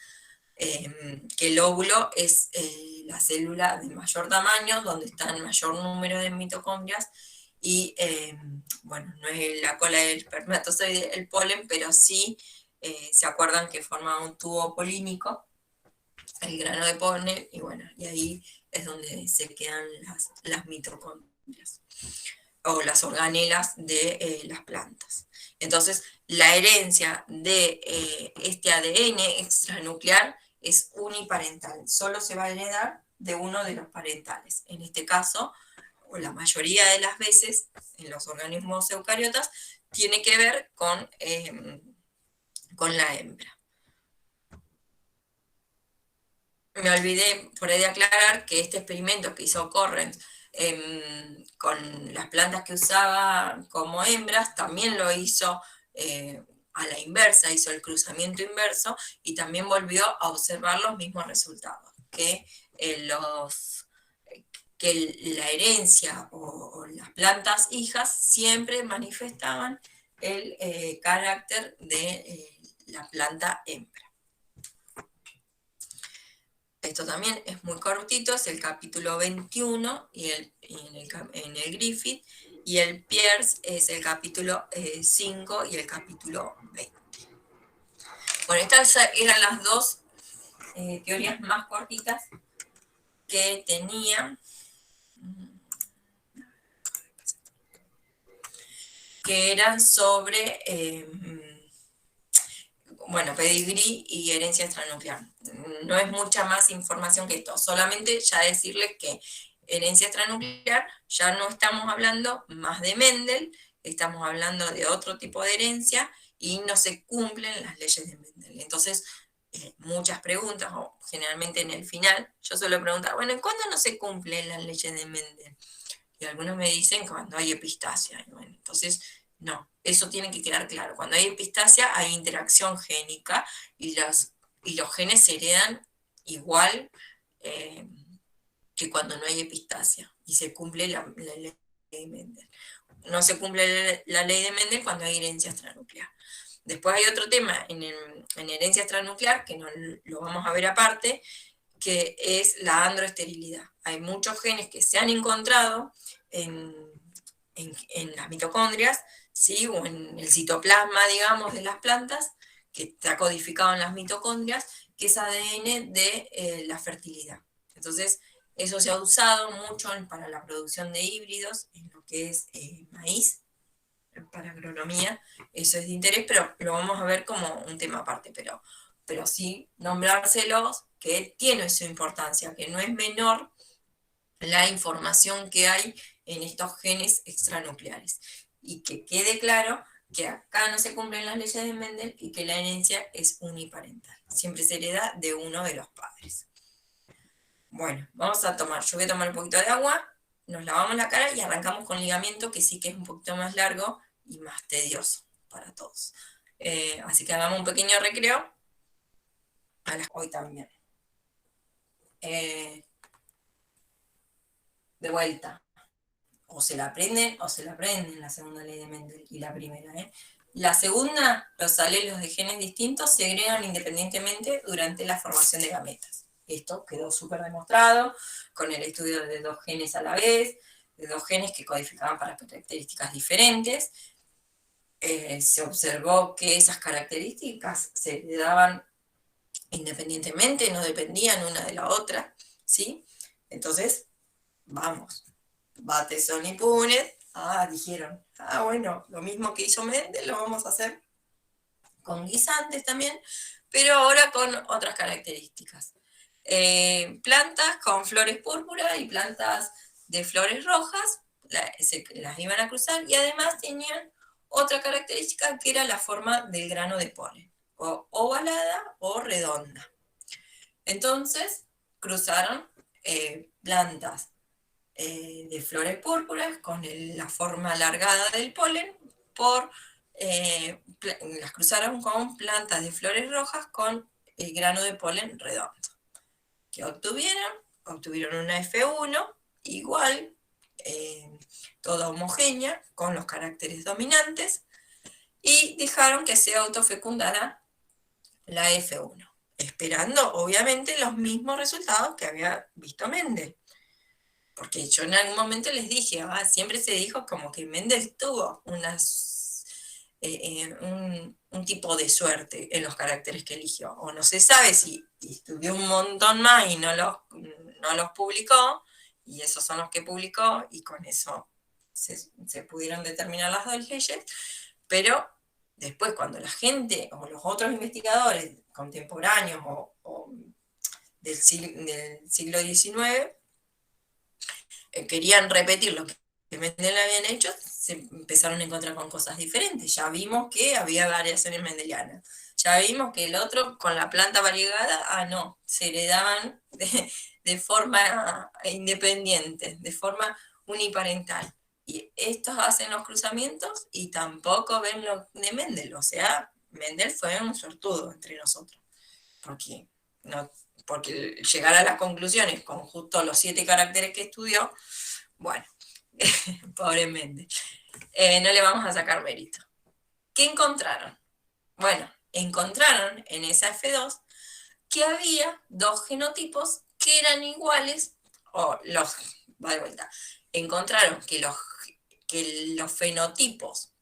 que el óvulo es la célula de mayor tamaño, donde está el mayor número de mitocondrias, y bueno, no es la cola del espermatozoide el polen, pero sí se acuerdan que forma un tubo polínico, el grano de polen, y bueno, y ahí es donde se quedan las mitocondrias o las organelas de las plantas. Entonces, la herencia de este ADN extranuclear es uniparental, solo se va a heredar de uno de los parentales. En este caso, o la mayoría de las veces, en los organismos eucariotas, tiene que ver con la hembra. Me olvidé por ahí de aclarar que este experimento que hizo Correns con las plantas que usaba como hembras, también lo hizo a la inversa, hizo el cruzamiento inverso y también volvió a observar los mismos resultados, que la herencia o las plantas hijas siempre manifestaban el carácter de la planta hembra. Esto también es muy cortito, es el capítulo 21 en el Griffith, y el Peirce es el capítulo 5 y el capítulo 20. Bueno, estas eran las dos teorías más cortitas que tenía, que eran sobre pedigrí y herencia extranuclear. No es mucha más información que esto, solamente ya decirles que herencia extranuclear ya no estamos hablando más de Mendel, estamos hablando de otro tipo de herencia y no se cumplen las leyes de Mendel. Entonces, muchas preguntas, o generalmente en el final, yo suelo preguntar, bueno, ¿cuándo no se cumplen las leyes de Mendel? Y algunos me dicen cuando hay epistasia. Bueno, entonces, no, eso tiene que quedar claro. Cuando hay epistasia hay interacción génica y los genes se heredan igual que cuando no hay epistasia y se cumple la ley de Mendel. No se cumple la ley de Mendel cuando hay herencia extranuclear. Después hay otro tema en herencia extranuclear, que no lo vamos a ver aparte, que es la androesterilidad. Hay muchos genes que se han encontrado en las mitocondrias, ¿sí? O en el citoplasma, digamos, de las plantas, que está codificado en las mitocondrias, que es ADN de la fertilidad. Entonces, eso se ha usado mucho para la producción de híbridos, en lo que es maíz, para agronomía, eso es de interés, pero lo vamos a ver como un tema aparte, pero sí nombrárselos, que tiene su importancia, que no es menor la información que hay en estos genes extranucleares. Y que quede claro que acá no se cumplen las leyes de Mendel y que la herencia es uniparental. Siempre se hereda de uno de los padres. Bueno, vamos a tomar, yo voy a tomar un poquito de agua, nos lavamos la cara y arrancamos con ligamiento, que sí que es un poquito más largo y más tedioso para todos. Así que hagamos un pequeño recreo. Hoy también. De vuelta. O se la aprenden la segunda ley de Mendel y la primera. La segunda, los alelos de genes distintos se agregan independientemente durante la formación de gametas. Esto quedó súper demostrado con el estudio de dos genes a la vez, de dos genes que codificaban para características diferentes. Se observó que esas características se le daban independientemente, no dependían una de la otra, ¿sí? Entonces, vamos, Bateson y Punnett, dijeron, bueno, lo mismo que hizo Mendel lo vamos a hacer con guisantes también, pero ahora con otras características. Plantas con flores púrpuras y plantas de flores rojas, las iban a cruzar, y además tenían otra característica que era la forma del grano de polen, o ovalada o redonda. Entonces, cruzaron plantas de flores púrpuras con la forma alargada del polen, las cruzaron con plantas de flores rojas con el grano de polen redondo. ¿Qué obtuvieron? Obtuvieron una F1 igual, toda homogénea, con los caracteres dominantes, y dejaron que se autofecundara la F1, esperando obviamente los mismos resultados que había visto Mendel. Porque yo en algún momento les dije, siempre se dijo como que Mendel tuvo un tipo de suerte en los caracteres que eligió, o no se sabe si estudió un montón más y no los publicó, y esos son los que publicó, y con eso se pudieron determinar las dos leyes, pero después cuando la gente, o los otros investigadores contemporáneos, o del siglo XIX, querían repetir lo que Mendel habían hecho, se empezaron a encontrar con cosas diferentes. Ya vimos que había variaciones mendelianas. Ya vimos que el otro, con la planta variegada, no, se heredaban de forma independiente, de forma uniparental. Y estos hacen los cruzamientos y tampoco ven lo de Mendel. O sea, Mendel fue un sortudo entre nosotros. Porque, porque llegar a las conclusiones con justo los 7 caracteres que estudió, bueno, pobre Mendel. No le vamos a sacar mérito. ¿Qué encontraron? Bueno, encontraron en esa F2 que había 2 genotipos que eran iguales, va de vuelta, encontraron que los fenotipos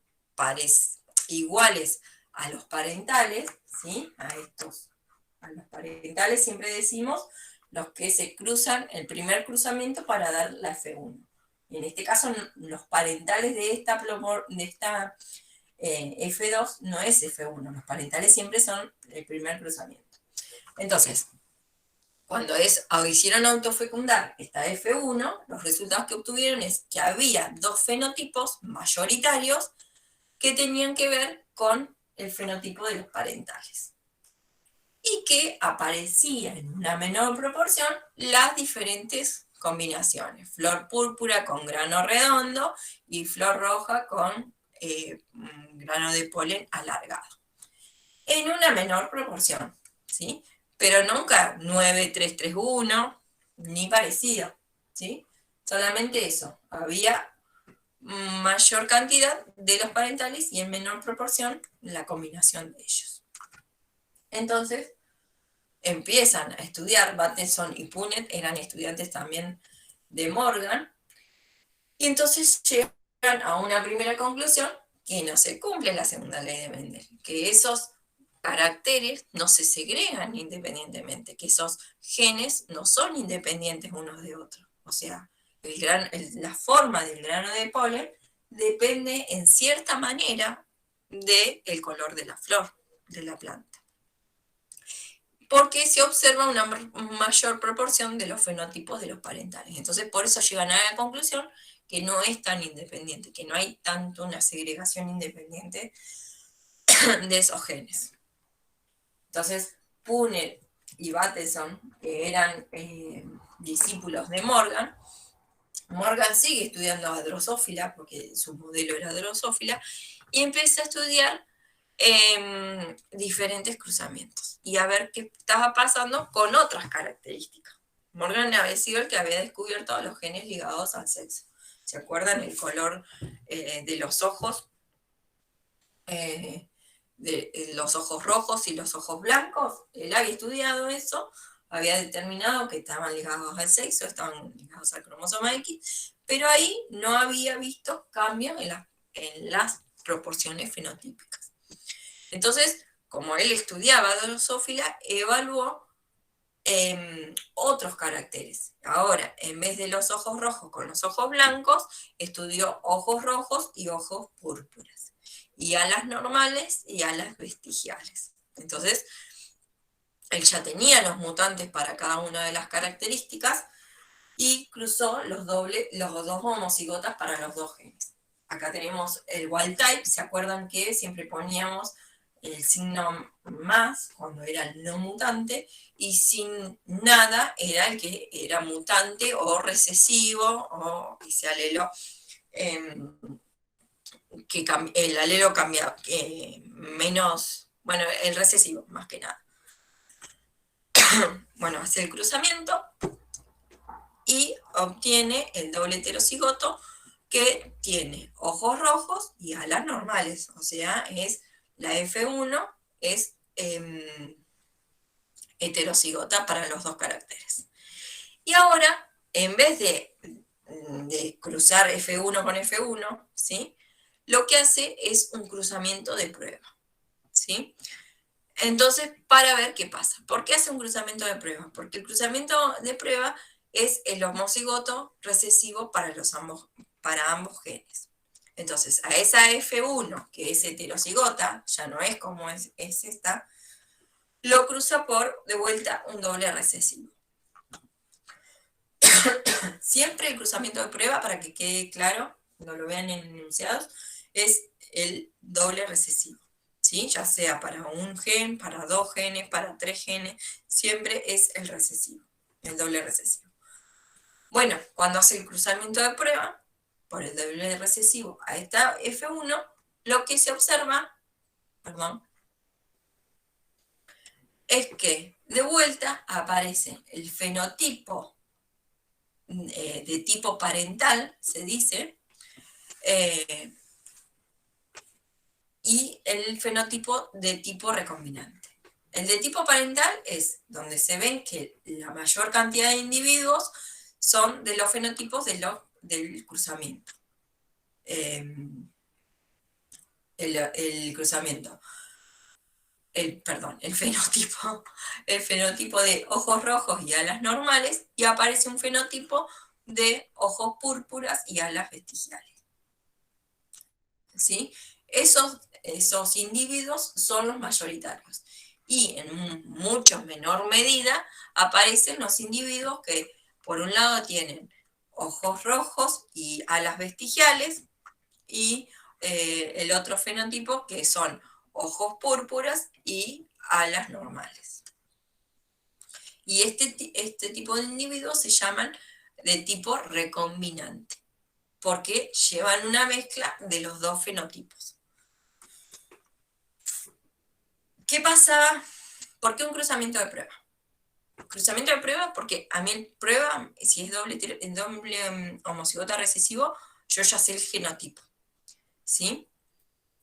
iguales a los parentales, ¿sí? A los parentales siempre decimos los que se cruzan, el primer cruzamiento para dar la F1. Y en este caso, los parentales de esta F2 no es F1, los parentales siempre son el primer cruzamiento. Entonces, cuando hicieron autofecundar esta F1, los resultados que obtuvieron es que había 2 fenotipos mayoritarios que tenían que ver con el fenotipo de los parentales. Y que aparecía en una menor proporción las diferentes combinaciones. Flor púrpura con grano redondo y flor roja con grano de polen alargado. En una menor proporción, ¿sí? Pero nunca 9, 3, 3, 1, ni parecido, ¿sí? Solamente eso, había mayor cantidad de los parentales y en menor proporción la combinación de ellos. Entonces, empiezan a estudiar, Bateson y Punnett eran estudiantes también de Morgan, y entonces llegan a una primera conclusión que no se cumple la segunda ley de Mendel, que esos caracteres no se segregan independientemente, que esos genes no son independientes unos de otros. O sea, la forma del grano de polen depende en cierta manera del color de la flor, de la planta. Porque se observa una mayor proporción de los fenotipos de los parentales. Entonces, por eso llegan a la conclusión que no es tan independiente, que no hay tanto una segregación independiente de esos genes. Entonces, Punnett y Bateson, que eran discípulos de Morgan, Morgan sigue estudiando a Drosophila, porque su modelo era Drosophila, y empieza a estudiar diferentes cruzamientos y a ver qué estaba pasando con otras características. Morgan había sido el que había descubierto los genes ligados al sexo. ¿Se acuerdan el color de los ojos? De los ojos rojos y los ojos blancos. Él había estudiado eso, había determinado que estaban ligados al sexo, estaban ligados al cromosoma X, pero ahí no había visto cambios en las proporciones fenotípicas. Entonces, como él estudiaba Drosophila, evaluó otros caracteres. Ahora, en vez de los ojos rojos con los ojos blancos, estudió ojos rojos y ojos púrpuras, y alas normales y alas vestigiales. Entonces, él ya tenía los mutantes para cada una de las características y cruzó los dos homocigotas para los 2 genes. Acá tenemos el wild type, ¿se acuerdan que siempre poníamos el signo más cuando era el no mutante, y sin nada era el que era mutante o recesivo, o ese alelo, que el alelo cambia menos, bueno, el recesivo más que nada. Bueno, hace el cruzamiento y obtiene el doble heterocigoto que tiene ojos rojos y alas normales, o sea, es la F1 es heterocigota para los 2 caracteres. Y ahora, en vez de cruzar F1 con F1, ¿sí? Lo que hace es un cruzamiento de prueba, ¿sí? Entonces, para ver qué pasa. ¿Por qué hace un cruzamiento de prueba? Porque el cruzamiento de prueba es el homocigoto recesivo para ambos genes. Entonces, a esa F1, que es heterocigota, ya no es como es esta, lo cruza por, de vuelta, un doble recesivo. Siempre el cruzamiento de prueba, para que quede claro, cuando lo vean en enunciados, es el doble recesivo, ¿sí? Ya sea para un gen, para 2 genes, para 3 genes, siempre es el recesivo. el doble recesivo. Bueno, cuando hace el cruzamiento de prueba, por el doble recesivo a esta F1, lo que se observa, es que de vuelta aparece el fenotipo de tipo parental, se dice, y el fenotipo de tipo recombinante. El de tipo parental es donde se ven que la mayor cantidad de individuos son de los fenotipos del cruzamiento. El cruzamiento. El fenotipo de ojos rojos y alas normales, y aparece un fenotipo de ojos púrpuras y alas vestigiales. ¿Sí? Esos individuos son los mayoritarios. Y en mucho menor medida aparecen los individuos que, por un lado, tienen ojos rojos y alas vestigiales, y el otro fenotipo que son ojos púrpuras y alas normales. Y este tipo de individuos se llaman de tipo recombinante, porque llevan una mezcla de los dos fenotipos. ¿Qué pasa? ¿Por qué un cruzamiento de prueba? Cruzamiento de prueba porque a mí en prueba, si es doble homocigota recesivo, yo ya sé el genotipo, ¿sí?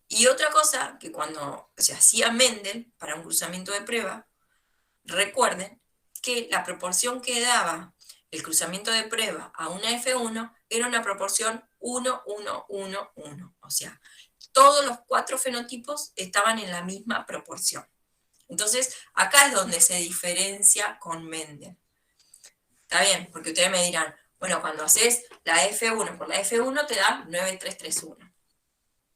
Y otra cosa, que cuando se hacía Mendel para un cruzamiento de prueba, recuerden que la proporción que daba el cruzamiento de prueba a una F1 era una proporción 1, 1, 1, 1. O sea, todos los 4 fenotipos estaban en la misma proporción. Entonces, acá es donde se diferencia con Mendel. ¿Está bien? Porque ustedes me dirán, bueno, cuando haces la F1 por la F1 te da 9331.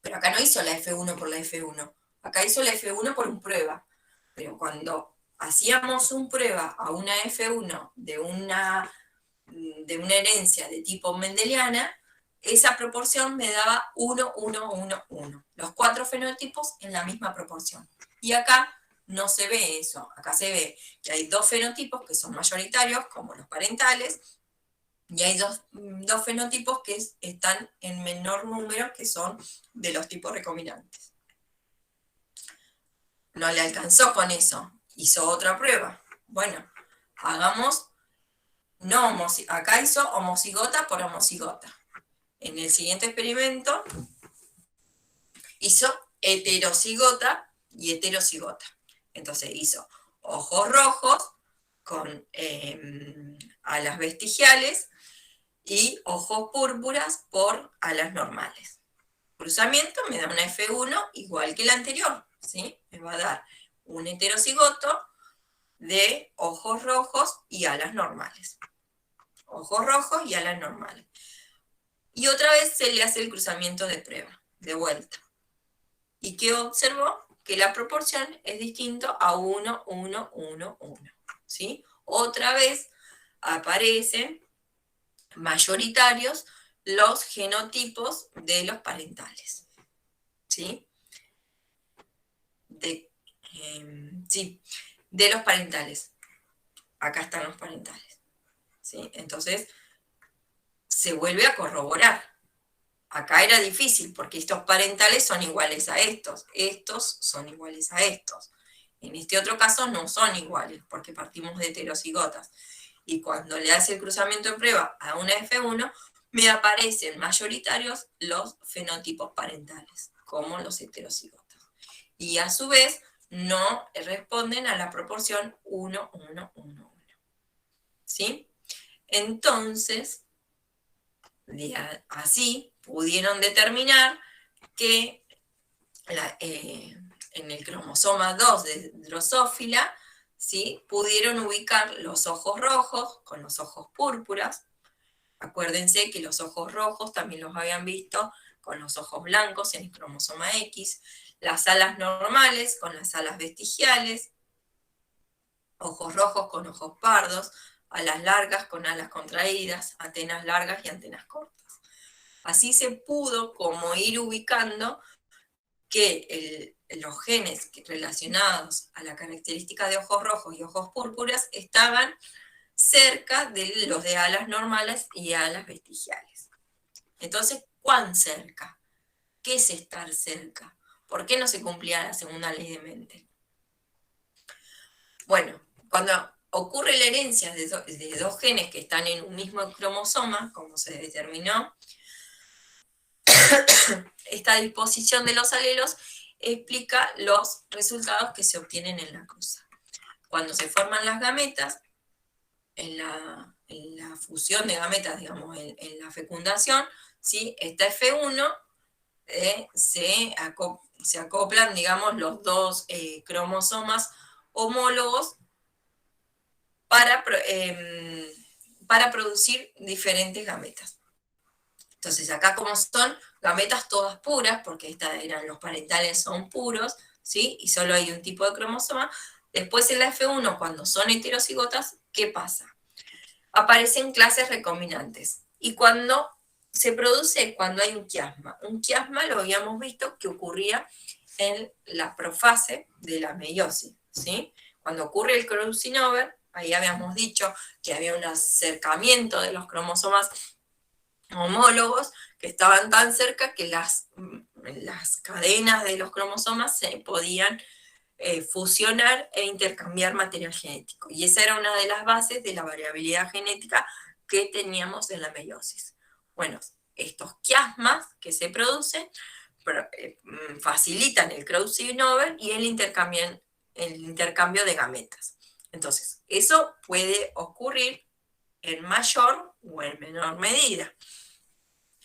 Pero acá no hizo la F1 por la F1. Acá hizo la F1 por un prueba. Pero cuando hacíamos un prueba a una F1 de una herencia de tipo mendeliana, esa proporción me daba 1, 1, 1, 1. Los 4 fenotipos en la misma proporción. Y acá no se ve eso. Acá se ve que hay 2 fenotipos que son mayoritarios, como los parentales, y hay dos fenotipos que están en menor número, que son de los tipos recombinantes. No le alcanzó con eso. Hizo otra prueba. Bueno, hagamos... acá hizo homocigota por homocigota. En el siguiente experimento hizo heterocigota y heterocigota. Entonces hizo ojos rojos con alas vestigiales y ojos púrpuras por alas normales. Cruzamiento me da una F1 igual que la anterior, ¿sí? Me va a dar un heterocigoto de ojos rojos y alas normales. Ojos rojos y alas normales. Y otra vez se le hace el cruzamiento de prueba, de vuelta. ¿Y qué observó? Que la proporción es distinta a 1, 1, 1, 1. ¿Sí? Otra vez aparecen mayoritarios los genotipos de los parentales. ¿Sí? De los parentales. Acá están los parentales. ¿Sí? Entonces, se vuelve a corroborar. Acá era difícil porque estos parentales son iguales a estos son iguales a estos. En este otro caso no son iguales porque partimos de heterocigotas. Y cuando le hace el cruzamiento de prueba a una F1, me aparecen mayoritarios los fenotipos parentales, como los heterocigotas. Y a su vez no responden a la proporción 1, 1, 1, 1. ¿Sí? Entonces, así pudieron determinar que en el cromosoma 2 de Drosophila, ¿sí? Pudieron ubicar los ojos rojos con los ojos púrpuras. Acuérdense que los ojos rojos también los habían visto con los ojos blancos en el cromosoma X, las alas normales con las alas vestigiales, ojos rojos con ojos pardos, alas largas con alas contraídas, antenas largas y antenas cortas. Así se pudo como ir ubicando que los genes relacionados a la característica de ojos rojos y ojos púrpuras estaban cerca de los de alas normales y alas vestigiales. Entonces, ¿cuán cerca? ¿Qué es estar cerca? ¿Por qué no se cumplía la segunda ley de Mendel? Bueno, cuando ocurre la herencia de dos genes que están en un mismo cromosoma, como se determinó, esta disposición de los alelos explica los resultados que se obtienen en la cruza. Cuando se forman las gametas, en la fusión de gametas, digamos, en la fecundación, ¿sí? Esta F1 se acoplan, digamos, los dos cromosomas homólogos para producir diferentes gametas. Entonces, acá como son gametas todas puras, porque los parentales son puros, ¿sí? Y solo hay un tipo de cromosoma. Después en la F1, cuando son heterocigotas, ¿qué pasa? Aparecen clases recombinantes. Y cuando se produce, cuando hay un quiasma. Un quiasma lo habíamos visto que ocurría en la profase de la meiosis, ¿sí? Cuando ocurre el crossing over, ahí habíamos dicho que había un acercamiento de los cromosomas homólogos que estaban tan cerca que las cadenas de los cromosomas se podían fusionar e intercambiar material genético. Y esa era una de las bases de la variabilidad genética que teníamos en la meiosis. Bueno, estos quiasmas que se producen facilitan el crossing over y el intercambio de gametas. Entonces, eso puede ocurrir en mayor o en menor medida.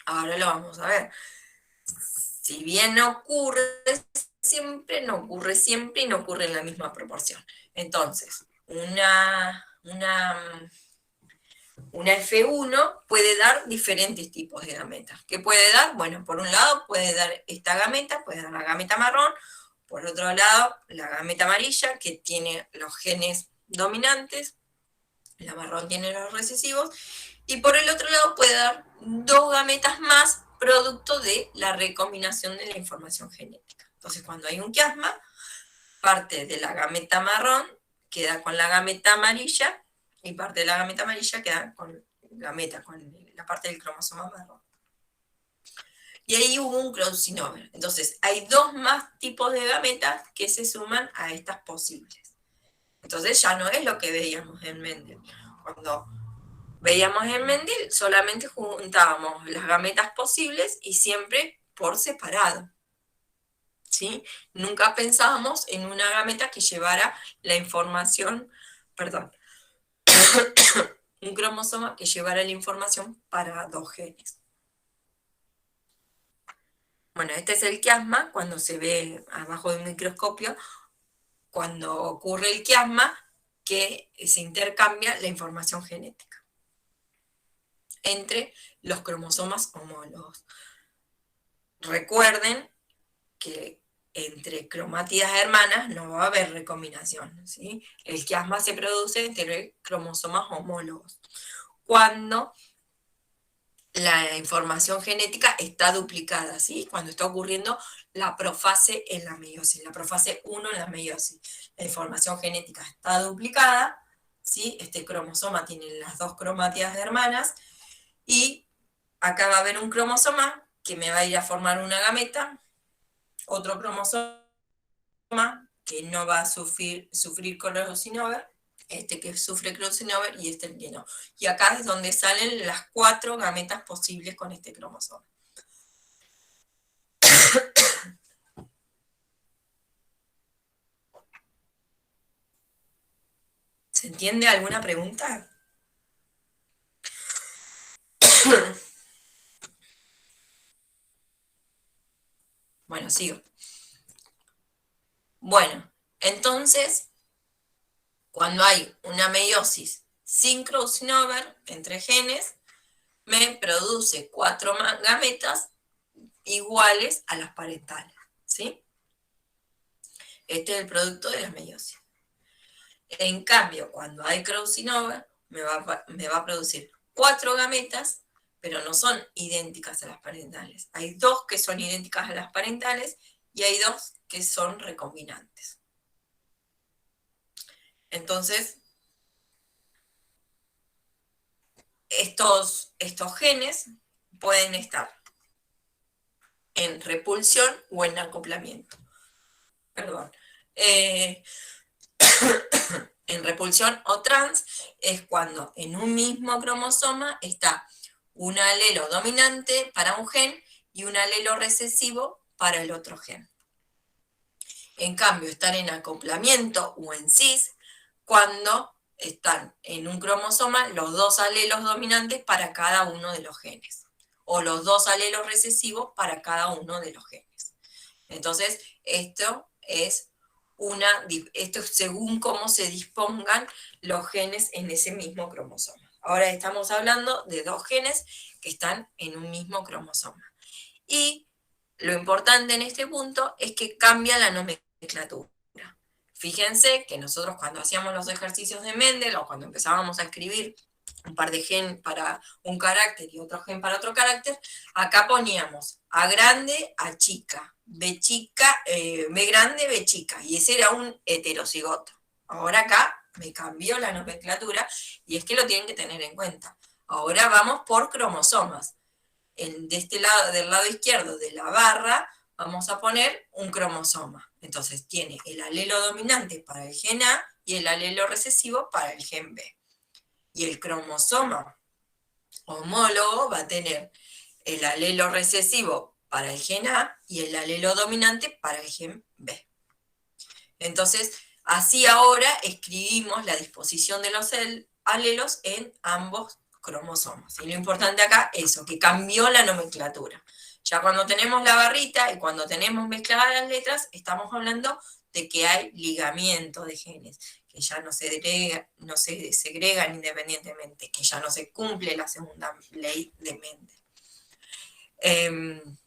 Ahora lo vamos a ver. Si bien no ocurre siempre, no ocurre siempre y no ocurre en la misma proporción. Entonces, una F1 puede dar diferentes tipos de gametas. ¿Qué puede dar? Bueno, por un lado puede dar esta gameta, puede dar la gameta marrón, por otro lado la gameta amarilla, que tiene los genes dominantes, la marrón tiene los recesivos, y por el otro lado puede dar dos gametas más, producto de la recombinación de la información genética. Entonces, cuando hay un quiasma, parte de la gameta marrón queda con la gameta amarilla, y parte de la gameta amarilla queda con la parte del cromosoma marrón. Y ahí hubo un crossing over. Entonces, hay dos más tipos de gametas que se suman a estas posibles. Entonces, ya no es lo que veíamos en Mendel. Cuando veíamos en Mendel, solamente juntábamos las gametas posibles y siempre por separado, ¿sí? Nunca pensábamos en una gameta que llevara la información, un cromosoma que llevara la información para dos genes. Bueno, este es el quiasma, cuando se ve abajo del microscopio, cuando ocurre el quiasma, que se intercambia la información genética entre los cromosomas homólogos. Recuerden que entre cromátidas hermanas no va a haber recombinación, ¿sí? El quiasma se produce entre cromosomas homólogos. Cuando la información genética está duplicada, ¿sí? Cuando está ocurriendo la profase en la meiosis, la profase 1 en la meiosis. La información genética está duplicada, ¿sí? Este cromosoma tiene las dos cromátidas hermanas, y acá va a haber un cromosoma que me va a ir a formar una gameta, otro cromosoma que no va a sufrir crossing over, este que sufre crossing over y este que no. Y acá es donde salen las 4 gametas posibles con este cromosoma. ¿Se entiende alguna pregunta? Bueno, sigo. Bueno, entonces, cuando hay una meiosis sin crossing over entre genes, me produce 4 gametas iguales a las parentales, ¿sí? Este es el producto de la meiosis. En cambio, cuando hay crossing over, me va a producir 4 gametas, pero no son idénticas a las parentales. Hay 2 que son idénticas a las parentales y hay 2 que son recombinantes. Entonces, estos genes pueden estar en repulsión o en acoplamiento. Perdón. En repulsión o trans es cuando en un mismo cromosoma está un alelo dominante para un gen y un alelo recesivo para el otro gen. En cambio, están en acoplamiento o en cis cuando están en un cromosoma los dos alelos dominantes para cada uno de los genes, o los dos alelos recesivos para cada uno de los genes. Entonces, esto es según cómo se dispongan los genes en ese mismo cromosoma. Ahora estamos hablando de dos genes que están en un mismo cromosoma. Y lo importante en este punto es que cambia la nomenclatura. Fíjense que nosotros cuando hacíamos los ejercicios de Mendel o cuando empezábamos a escribir un par de gen para un carácter y otro gen para otro carácter, acá poníamos A grande, A chica, B chica, B grande, B chica, y ese era un heterocigoto. Ahora acá me cambió la nomenclatura y es que lo tienen que tener en cuenta. Ahora vamos por cromosomas. De este lado, del lado izquierdo de la barra, vamos a poner un cromosoma. Entonces tiene el alelo dominante para el gen A y el alelo recesivo para el gen B. Y el cromosoma homólogo va a tener el alelo recesivo para el gen A y el alelo dominante para el gen B. Entonces, así ahora escribimos la disposición de los alelos en ambos cromosomas. Y lo importante acá es eso, que cambió la nomenclatura. Ya cuando tenemos la barrita y cuando tenemos mezcladas las letras, estamos hablando de que hay ligamiento de genes, que ya no se segregan independientemente, que ya no se cumple la segunda ley de Mendel.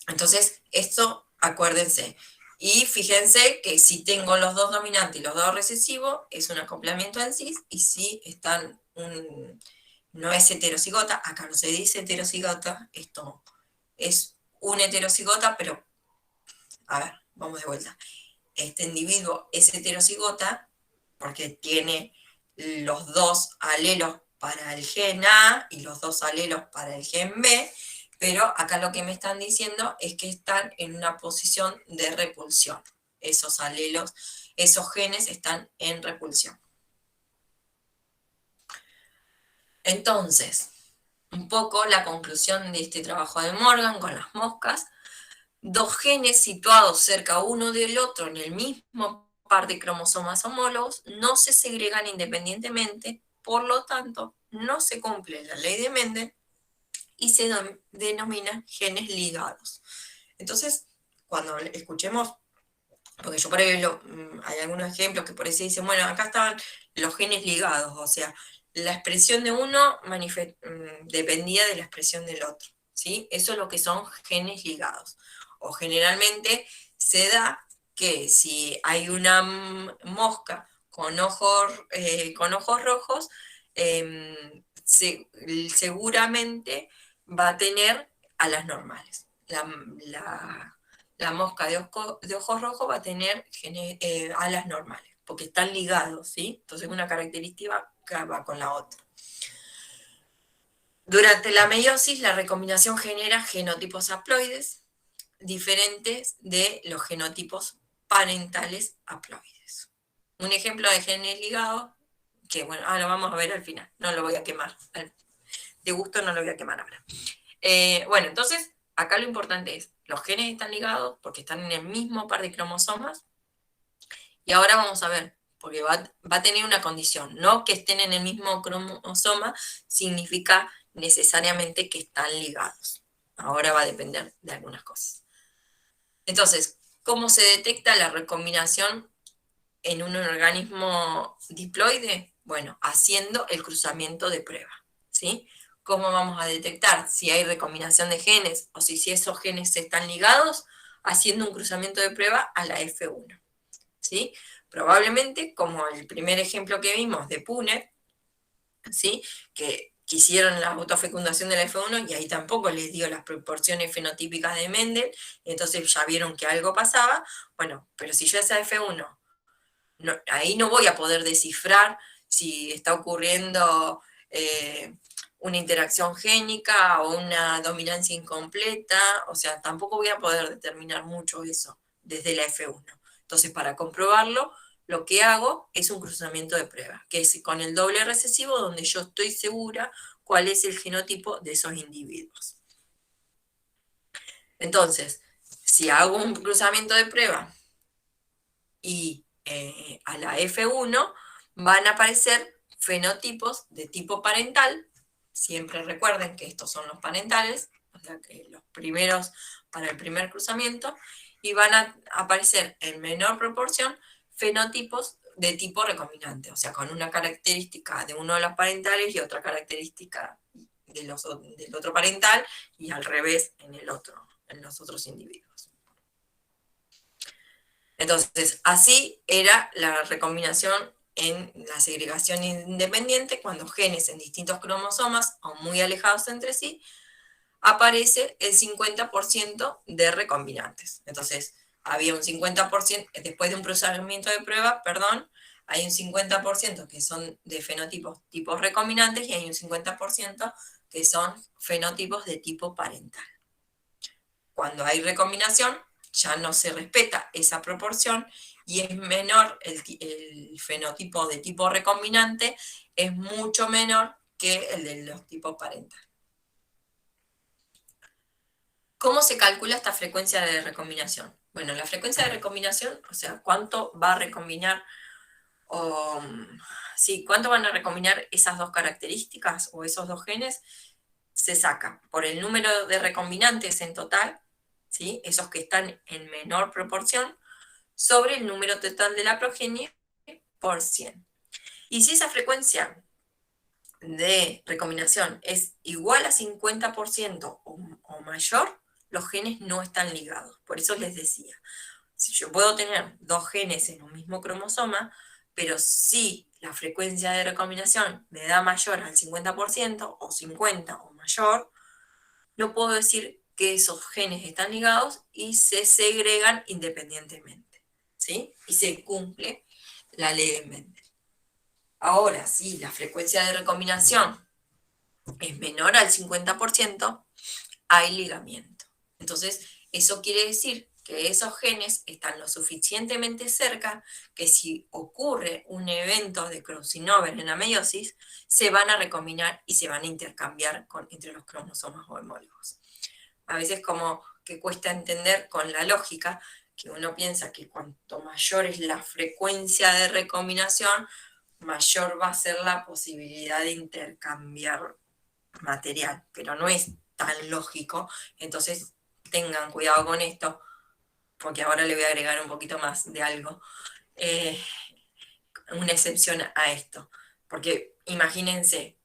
Entonces, esto acuérdense. Y fíjense que si tengo los dos dominantes y los dos recesivos, es un acoplamiento en cis, y si están no es heterocigota, acá no se dice heterocigota, esto es un heterocigota, pero, a ver, vamos de vuelta. Este individuo es heterocigota porque tiene los dos alelos para el gen A y los dos alelos para el gen B, pero acá lo que me están diciendo es que están en una posición de repulsión. Esos alelos, esos genes están en repulsión. Entonces, un poco la conclusión de este trabajo de Morgan con las moscas: dos genes situados cerca uno del otro en el mismo par de cromosomas homólogos no se segregan independientemente, por lo tanto, no se cumple la ley de Mendel y se denominan genes ligados. Entonces, cuando escuchemos, porque yo por ahí hay algunos ejemplos que por ahí se dicen, bueno, acá estaban los genes ligados, o sea, la expresión de uno dependía de la expresión del otro, ¿sí? Eso es lo que son genes ligados. O generalmente se da que si hay una mosca con ojos rojos, seguramente va a tener alas normales. La mosca de ojos rojos va a tener alas normales, porque están ligados, ¿sí? Entonces una característica va con la otra. Durante la meiosis, la recombinación genera genotipos haploides diferentes de los genotipos parentales haploides. Un ejemplo de genes ligados, que bueno, lo vamos a ver al final, no lo voy a quemar, de gusto no lo voy a quemar ahora. Bueno, entonces, acá lo importante es, los genes están ligados porque están en el mismo par de cromosomas, y ahora vamos a ver, porque va a tener una condición, no que estén en el mismo cromosoma significa necesariamente que están ligados. Ahora va a depender de algunas cosas. Entonces, ¿cómo se detecta la recombinación en un organismo diploide? Bueno, haciendo el cruzamiento de prueba, ¿sí? ¿Cómo vamos a detectar si hay recombinación de genes o si esos genes están ligados? Haciendo un cruzamiento de prueba a la F1, ¿sí? Probablemente, como el primer ejemplo que vimos de Punnett, ¿sí? Que hicieron la autofecundación de la F1 y ahí tampoco les dio las proporciones fenotípicas de Mendel, y entonces ya vieron que algo pasaba. Bueno, pero si yo esa F1, ahí no voy a poder descifrar si está ocurriendo una interacción génica o una dominancia incompleta, o sea, tampoco voy a poder determinar mucho eso desde la F1. Entonces, para comprobarlo, lo que hago es un cruzamiento de prueba, que es con el doble recesivo, donde yo estoy segura cuál es el genotipo de esos individuos. Entonces, si hago un cruzamiento de prueba y a la F1 van a aparecer fenotipos de tipo parental. Siempre recuerden que estos son los parentales, o sea que los primeros para el primer cruzamiento, y van a aparecer en menor proporción fenotipos de tipo recombinante, o sea, con una característica de uno de los parentales y otra característica del otro parental, y al revés en los otros individuos. Entonces, así era la recombinación en la segregación independiente, cuando genes en distintos cromosomas o muy alejados entre sí, aparece el 50% de recombinantes. Entonces, había un 50%, después de un procesamiento de prueba, perdón, hay un 50% que son de fenotipos tipos recombinantes y hay un 50% que son fenotipos de tipo parental. Cuando hay recombinación, ya no se respeta esa proporción y es menor, el fenotipo de tipo recombinante es mucho menor que el de los tipos parentales. ¿Cómo se calcula esta frecuencia de recombinación? Bueno, la frecuencia de recombinación, o sea, cuánto va a recombinar, cuánto van a recombinar esas dos características o esos dos genes, se saca por el número de recombinantes en total, ¿sí? Esos que están en menor proporción, sobre el número total de la progenie por 100. Y si esa frecuencia de recombinación es igual a 50% o mayor, los genes no están ligados. Por eso les decía, si yo puedo tener dos genes en un mismo cromosoma, pero si la frecuencia de recombinación me da mayor al 50% o 50 o mayor, no puedo decir que esos genes están ligados y se segregan independientemente, ¿sí? Y se cumple la ley de Mendel. Ahora, si la frecuencia de recombinación es menor al 50%, hay ligamiento. Entonces, eso quiere decir que esos genes están lo suficientemente cerca que si ocurre un evento de crossing over en la meiosis, se van a recombinar y se van a intercambiar entre los cromosomas homólogos. A veces como que cuesta entender con la lógica, que uno piensa que cuanto mayor es la frecuencia de recombinación, mayor va a ser la posibilidad de intercambiar material, pero no es tan lógico. Entonces tengan cuidado con esto, porque ahora le voy a agregar un poquito más de algo, una excepción a esto, porque imagínense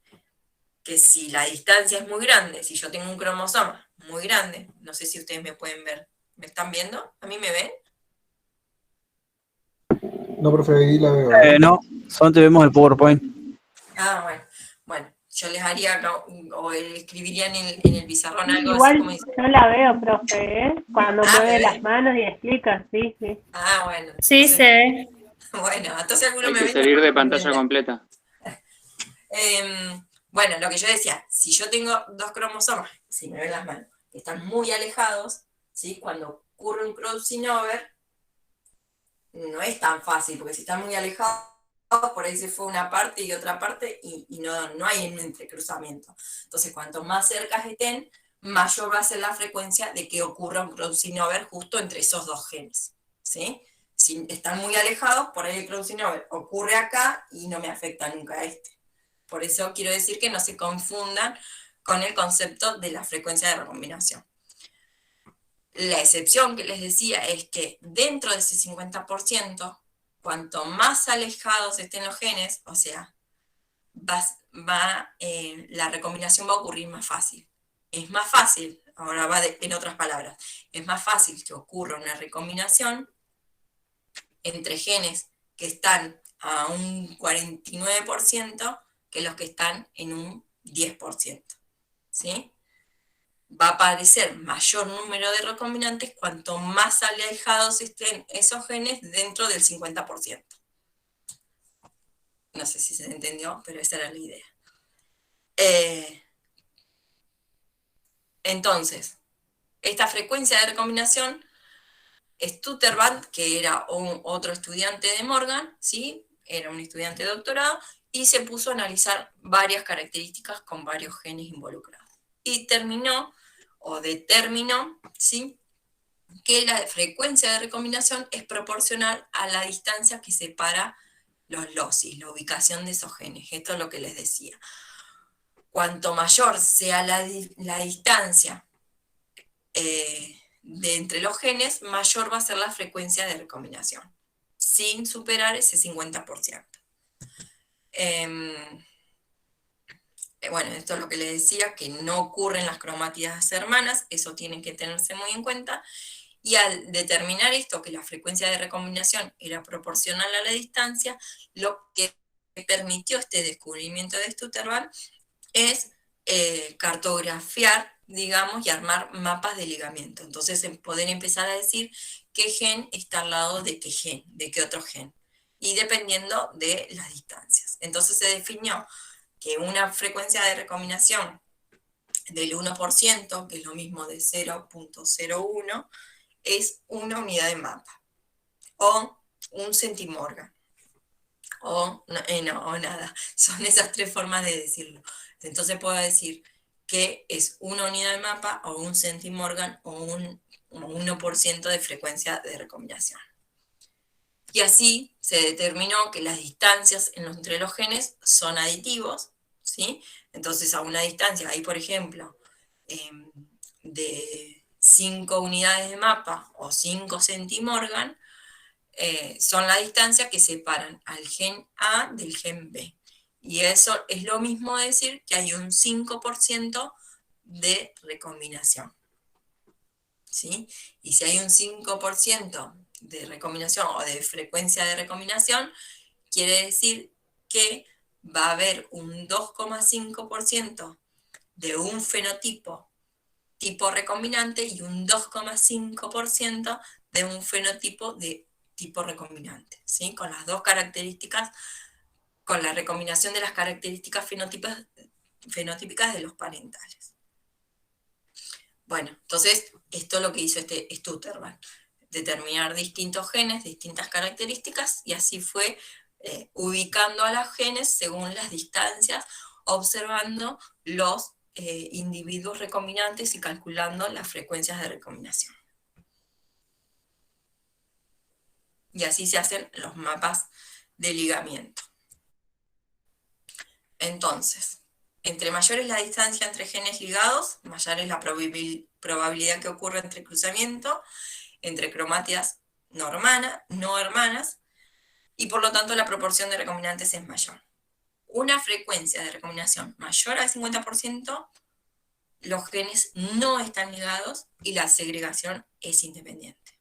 que si la distancia es muy grande, si yo tengo un cromosoma muy grande, no sé si ustedes me pueden ver, ¿me están viendo? ¿A mí me ven? No, profe, ahí la veo. No, solo te vemos el PowerPoint. Ah, bueno, yo les haría, o escribiría en el pizarrón algo Igual así como dice. yo la veo, profe, ¿eh? Cuando mueve ¿me las ven? manos y explica, sí, sí. Ah, bueno. Sí, entonces- se ve. Bueno, entonces algunos Hay me que ven. salir de otros no me pantalla ven. completa. Bueno, lo que yo decía, si yo tengo dos cromosomas, si me ven las manos, que están muy alejados, ¿sí? Cuando ocurre un crossing over, no es tan fácil, porque si están muy alejados, por ahí se fue una parte y otra parte, y no hay un entrecruzamiento. Entonces, cuanto más cerca estén, mayor va a ser la frecuencia de que ocurra un crossing over justo entre esos dos genes, ¿sí? Si están muy alejados, por ahí el crossing over ocurre acá y no me afecta nunca a este. Por eso quiero decir que no se confundan con el concepto de la frecuencia de recombinación. La excepción que les decía es que dentro de ese 50%, cuanto más alejados estén los genes, o sea, la recombinación va a ocurrir más fácil. Es más fácil, ahora va en otras palabras, es más fácil que ocurra una recombinación entre genes que están a un 49% que los que están en un 10%, ¿sí? Va a aparecer mayor número de recombinantes cuanto más alejados estén esos genes dentro del 50%. No sé si se entendió, pero esa era la idea. Entonces, esta frecuencia de recombinación, Stutterband, que era otro estudiante de Morgan, ¿sí? Era un estudiante de doctorado, y se puso a analizar varias características con varios genes involucrados. Y determinó, ¿sí?, que la frecuencia de recombinación es proporcional a la distancia que separa los locis, la ubicación de esos genes. Esto es lo que les decía. Cuanto mayor sea la distancia de entre los genes, mayor va a ser la frecuencia de recombinación, sin superar ese 50%. Bueno, esto es lo que les decía, que no ocurren las cromátidas hermanas, eso tienen que tenerse muy en cuenta, y al determinar esto, que la frecuencia de recombinación era proporcional a la distancia, lo que permitió este descubrimiento de Stutterband es cartografiar, digamos, y armar mapas de ligamiento. Entonces, poder empezar a decir qué gen está al lado de qué gen, de qué otro gen, y dependiendo de las distancias. Entonces se definió que una frecuencia de recombinación del 1%, que es lo mismo de 0.01, es una unidad de mapa, o un centimorgan, o nada. Son esas tres formas de decirlo. Entonces puedo decir que es una unidad de mapa, o un centimorgan, o un 1% de frecuencia de recombinación. Y así se determinó que las distancias entre los genes son aditivos, ¿sí? Entonces a una distancia, ahí por ejemplo, de 5 unidades de mapa o 5 centimorgan, son la distancia que separan al gen A del gen B. Y eso es lo mismo decir que hay un 5% de recombinación, ¿sí? Y si hay un 5% de recombinación o de frecuencia de recombinación, quiere decir que va a haber un 2,5% de un fenotipo tipo recombinante y un 2,5% de un fenotipo de tipo recombinante, ¿sí? Con las dos características, con la recombinación de las características fenotípicas de los parentales. Bueno, entonces, esto es lo que hizo este Stutterband, determinar distintos genes, distintas características, y así fue ubicando a los genes según las distancias, observando los individuos recombinantes y calculando las frecuencias de recombinación. Y así se hacen los mapas de ligamiento. Entonces, entre mayor es la distancia entre genes ligados, mayor es la probabilidad que ocurra entre cruzamiento, entre cromátidas no hermanas, y por lo tanto la proporción de recombinantes es mayor. Una frecuencia de recombinación mayor al 50%, los genes no están ligados y la segregación es independiente.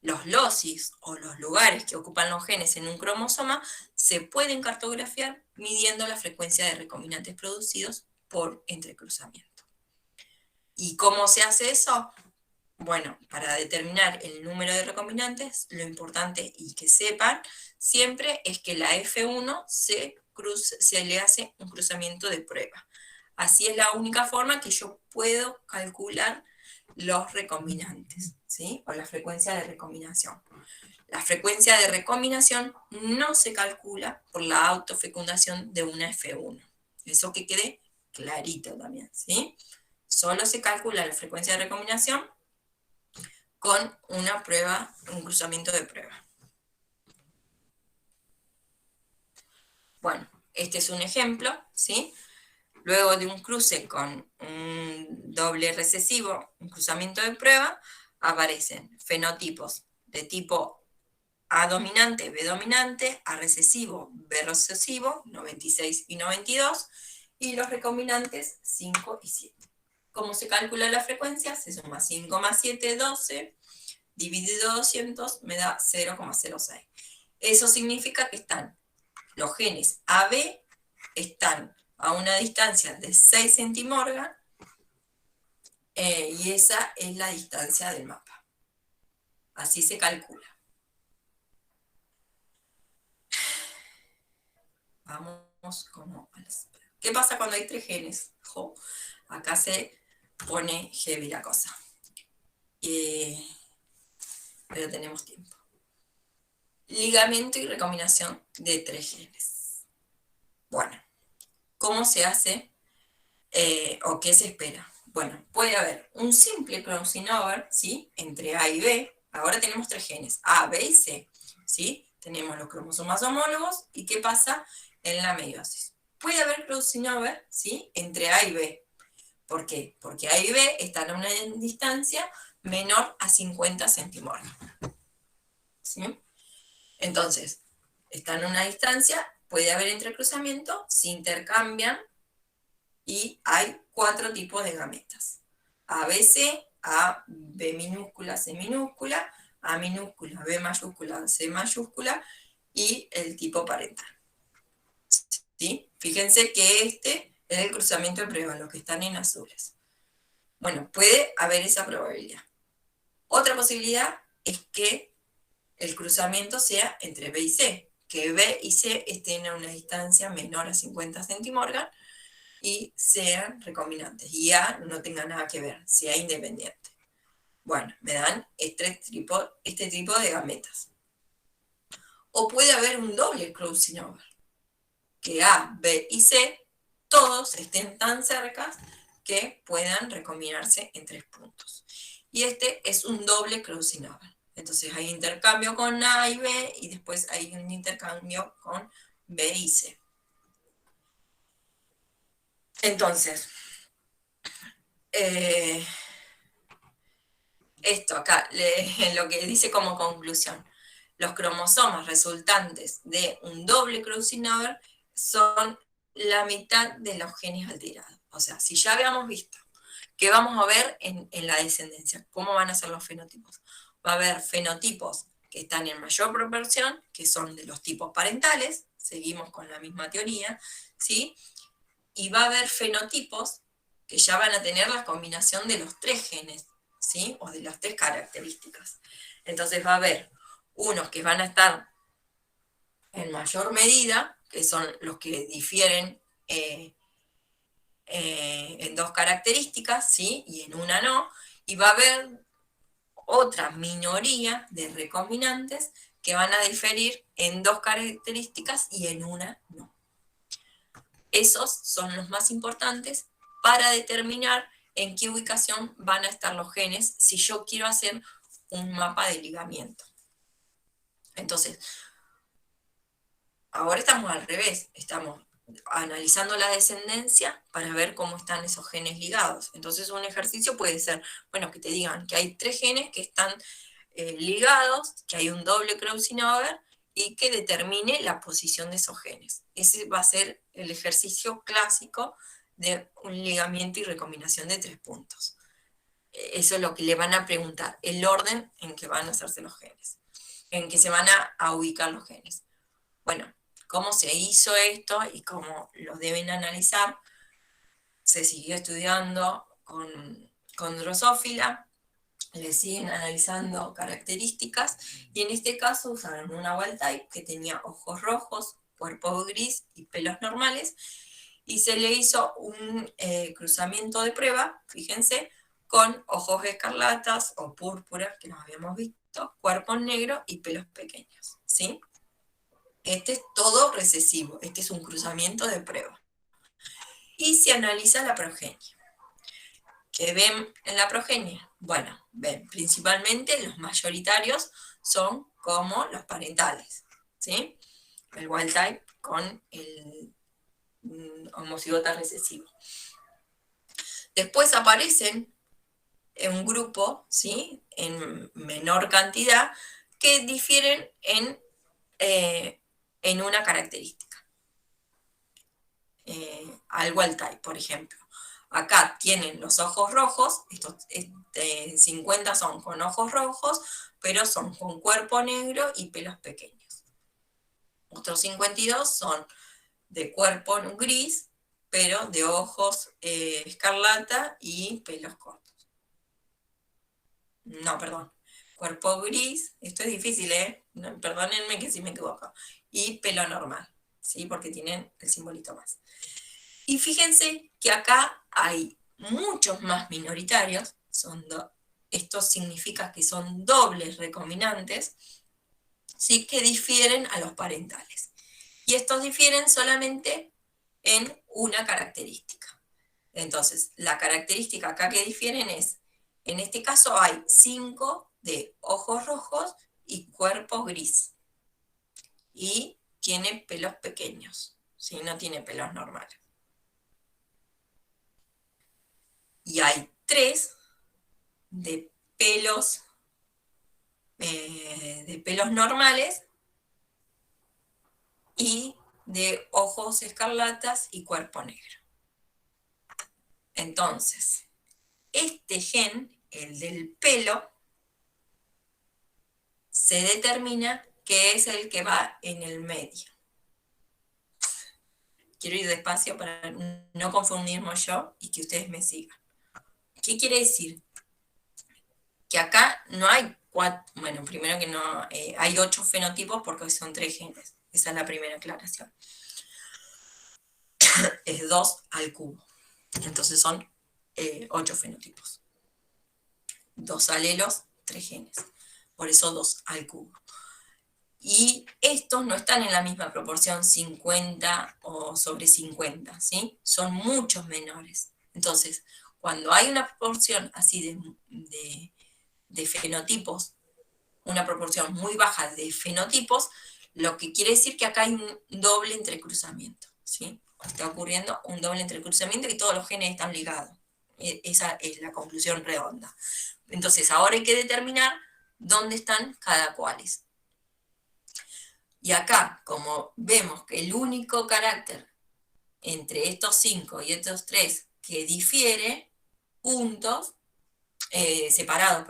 Los locis, o los lugares que ocupan los genes en un cromosoma, se pueden cartografiar midiendo la frecuencia de recombinantes producidos por entrecruzamiento. ¿Y cómo se hace eso? Bueno, para determinar el número de recombinantes, lo importante, y que sepan siempre, es que la F1 se le hace un cruzamiento de prueba. Así es la única forma que yo puedo calcular los recombinantes, ¿sí? O la frecuencia de recombinación. La frecuencia de recombinación no se calcula por la autofecundación de una F1. Eso que quede clarito también, ¿sí? Solo se calcula la frecuencia de recombinación con una prueba, un cruzamiento de prueba. Bueno, este es un ejemplo, ¿sí? Luego de un cruce con un doble recesivo, un cruzamiento de prueba, aparecen fenotipos de tipo A dominante, B dominante, A recesivo, B recesivo, 96 y 92, y los recombinantes 5 y 7. ¿Cómo se calcula la frecuencia? Se suma 5 más 7, 12, dividido 200 me da 0,06. Eso significa que los genes AB están a una distancia de 6 centimorgan, y esa es la distancia del mapa. Así se calcula. Vamos como a las... ¿Qué pasa cuando hay 3 genes? Acá se pone heavy la cosa. Pero tenemos tiempo. Ligamento y recombinación de 3 genes. Bueno, ¿cómo se hace o qué se espera? Bueno, puede haber un simple crossing over, ¿sí? Entre A y B. Ahora tenemos 3 genes, A, B y C, ¿sí? Tenemos los cromosomas homólogos, ¿y qué pasa en la meiosis? Puede haber crossing over, ¿sí? Entre A y B. ¿Por qué? Porque A y B están a una distancia menor a 50 centímetros, ¿sí? Entonces, están a una distancia, puede haber entrecruzamiento, se intercambian y hay 4 tipos de gametas. ABC, A, B minúscula, C minúscula, A minúscula, B mayúscula, C mayúscula y el tipo parental. ¿Sí? Fíjense que este es el cruzamiento de prueba, los que están en azules. Bueno, puede haber esa probabilidad. Otra posibilidad es que el cruzamiento sea entre B y C, que B y C estén a una distancia menor a 50 centimorgan y sean recombinantes, y A no tenga nada que ver, sea independiente. Bueno, me dan este tipo de gametas. O puede haber un doble crossing over, que A, B y C todos estén tan cerca que puedan recombinarse en 3 puntos. Y este es un doble crossing over. Entonces hay intercambio con A y B y después hay un intercambio con B y C. Entonces, esto acá, lo que dice como conclusión, los cromosomas resultantes de un doble crossing over son la mitad de los genes alterados. O sea, si ya habíamos visto que vamos a ver en la descendencia, cómo van a ser los fenotipos. Va a haber fenotipos que están en mayor proporción, que son de los tipos parentales, seguimos con la misma teoría, ¿sí? Y va a haber fenotipos que ya van a tener la combinación de los 3 genes, ¿sí? O de las 3 características. Entonces va a haber unos que van a estar en mayor medida, que son los que difieren en 2 características, ¿sí? Y en una no, y va a haber otra minoría de recombinantes que van a diferir en 2 características y en una no. Esos son los más importantes para determinar en qué ubicación van a estar los genes si yo quiero hacer un mapa de ligamiento. Entonces, ahora estamos al revés, estamos analizando la descendencia para ver cómo están esos genes ligados. Entonces un ejercicio puede ser, bueno, que te digan que hay 3 genes que están ligados, que hay un doble crossing over y que determine la posición de esos genes. Ese va a ser el ejercicio clásico de un ligamiento y recombinación de 3 puntos. Eso es lo que le van a preguntar, el orden en que van a hacerse los genes, en que se van a ubicar los genes. Bueno, cómo se hizo esto y cómo lo deben analizar, se siguió estudiando con Drosophila, le siguen analizando características, y en este caso usaron una wild type que tenía ojos rojos, cuerpo gris y pelos normales, y se le hizo un cruzamiento de prueba, fíjense, con ojos escarlatas o púrpuras, que nos habíamos visto, cuerpo negro y pelos pequeños, ¿sí? Este es todo recesivo, este es un cruzamiento de prueba. Y se analiza la progenie. ¿Qué ven en la progenie? Bueno, ven, principalmente los mayoritarios son como los parentales, ¿sí? El wild type con el homocigota recesivo. Después aparecen en un grupo, ¿sí? En menor cantidad, que difieren en una característica. Al wild type, por ejemplo. Acá tienen los ojos rojos, estos 50 son con ojos rojos, pero son con cuerpo negro y pelos pequeños. Otros 52 son de cuerpo gris, pero de ojos escarlata y pelos cortos. No, perdón. Cuerpo gris, esto es difícil, no, perdónenme que si me equivoco. Y pelo normal, ¿sí? Porque tienen el simbolito más. Y fíjense que acá hay muchos más minoritarios, esto significa que son dobles recombinantes, ¿sí? Que difieren a los parentales. Y estos difieren solamente en una característica. Entonces, la característica acá que difieren es, en este caso hay 5 de ojos rojos y cuerpo gris. Y tiene pelos pequeños, ¿sí? No tiene pelos normales. Y hay 3 de pelos normales y de ojos escarlatas y cuerpo negro. Entonces, este gen, el del pelo, se determina que es el que va en el medio. Quiero ir despacio para no confundirme yo y que ustedes me sigan. ¿Qué quiere decir? Que acá no hay 4, bueno, primero que no, hay 8 fenotipos porque son 3 genes. Esa es la primera aclaración. Es 2 al cubo. Entonces son 8 fenotipos. 2 alelos, 3 genes. Por eso 2 al cubo. Y estos no están en la misma proporción 50 o sobre 50, ¿sí? Son muchos menores. Entonces, cuando hay una proporción así de fenotipos, una proporción muy baja de fenotipos, lo que quiere decir que acá hay un doble entrecruzamiento, ¿sí? Está ocurriendo un doble entrecruzamiento y todos los genes están ligados. Esa es la conclusión redonda. Entonces, ahora hay que determinar dónde están cada cuáles. Y acá, como vemos que el único carácter entre estos 5 y estos 3 que difiere, separados,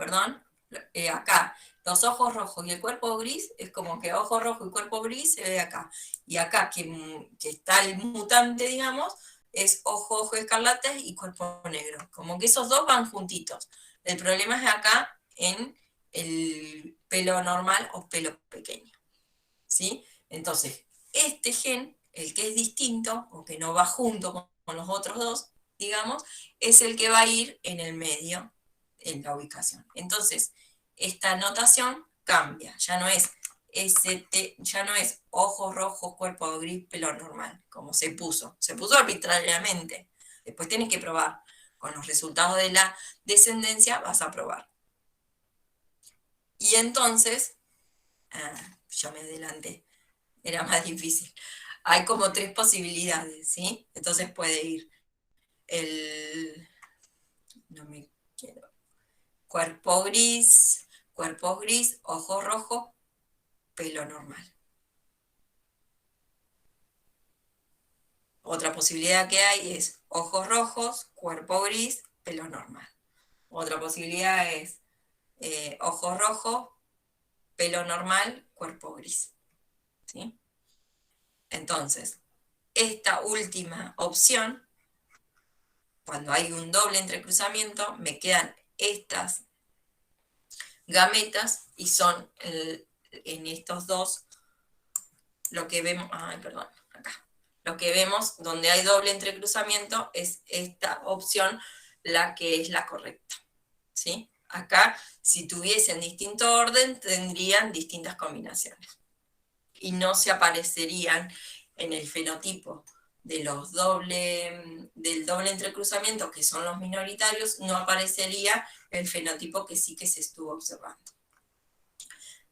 acá los ojos rojos y el cuerpo gris, es como que ojo rojo y cuerpo gris se ve acá. Y acá, que está el mutante, digamos, es ojo escarlata y cuerpo negro. Como que esos dos van juntitos. El problema es acá en el pelo normal o pelo pequeño, ¿sí? Entonces, este gen, el que es distinto, o que no va junto con los otros dos, digamos, es el que va a ir en el medio, en la ubicación. Entonces, esta notación cambia, ya no es ojos rojos, cuerpo gris, pelo normal, como se puso arbitrariamente. Después tienes que probar. Con los resultados de la descendencia vas a probar. Y entonces, yo me adelanté, era más difícil. Hay como 3 posibilidades, ¿sí? Entonces puede ir cuerpo gris, ojo rojo, pelo normal. Otra posibilidad que hay es ojos rojos, cuerpo gris, pelo normal. Otra posibilidad es ojos rojos, pelo normal, cuerpo gris, ¿sí? Entonces, esta última opción, cuando hay un doble entrecruzamiento, me quedan estas gametas y son en estos dos lo que vemos, acá. Lo que vemos donde hay doble entrecruzamiento es esta opción la que es la correcta, ¿sí? Acá, si tuviesen distinto orden, tendrían distintas combinaciones. Y no se aparecerían en el fenotipo del doble entrecruzamiento, que son los minoritarios, no aparecería el fenotipo que sí que se estuvo observando.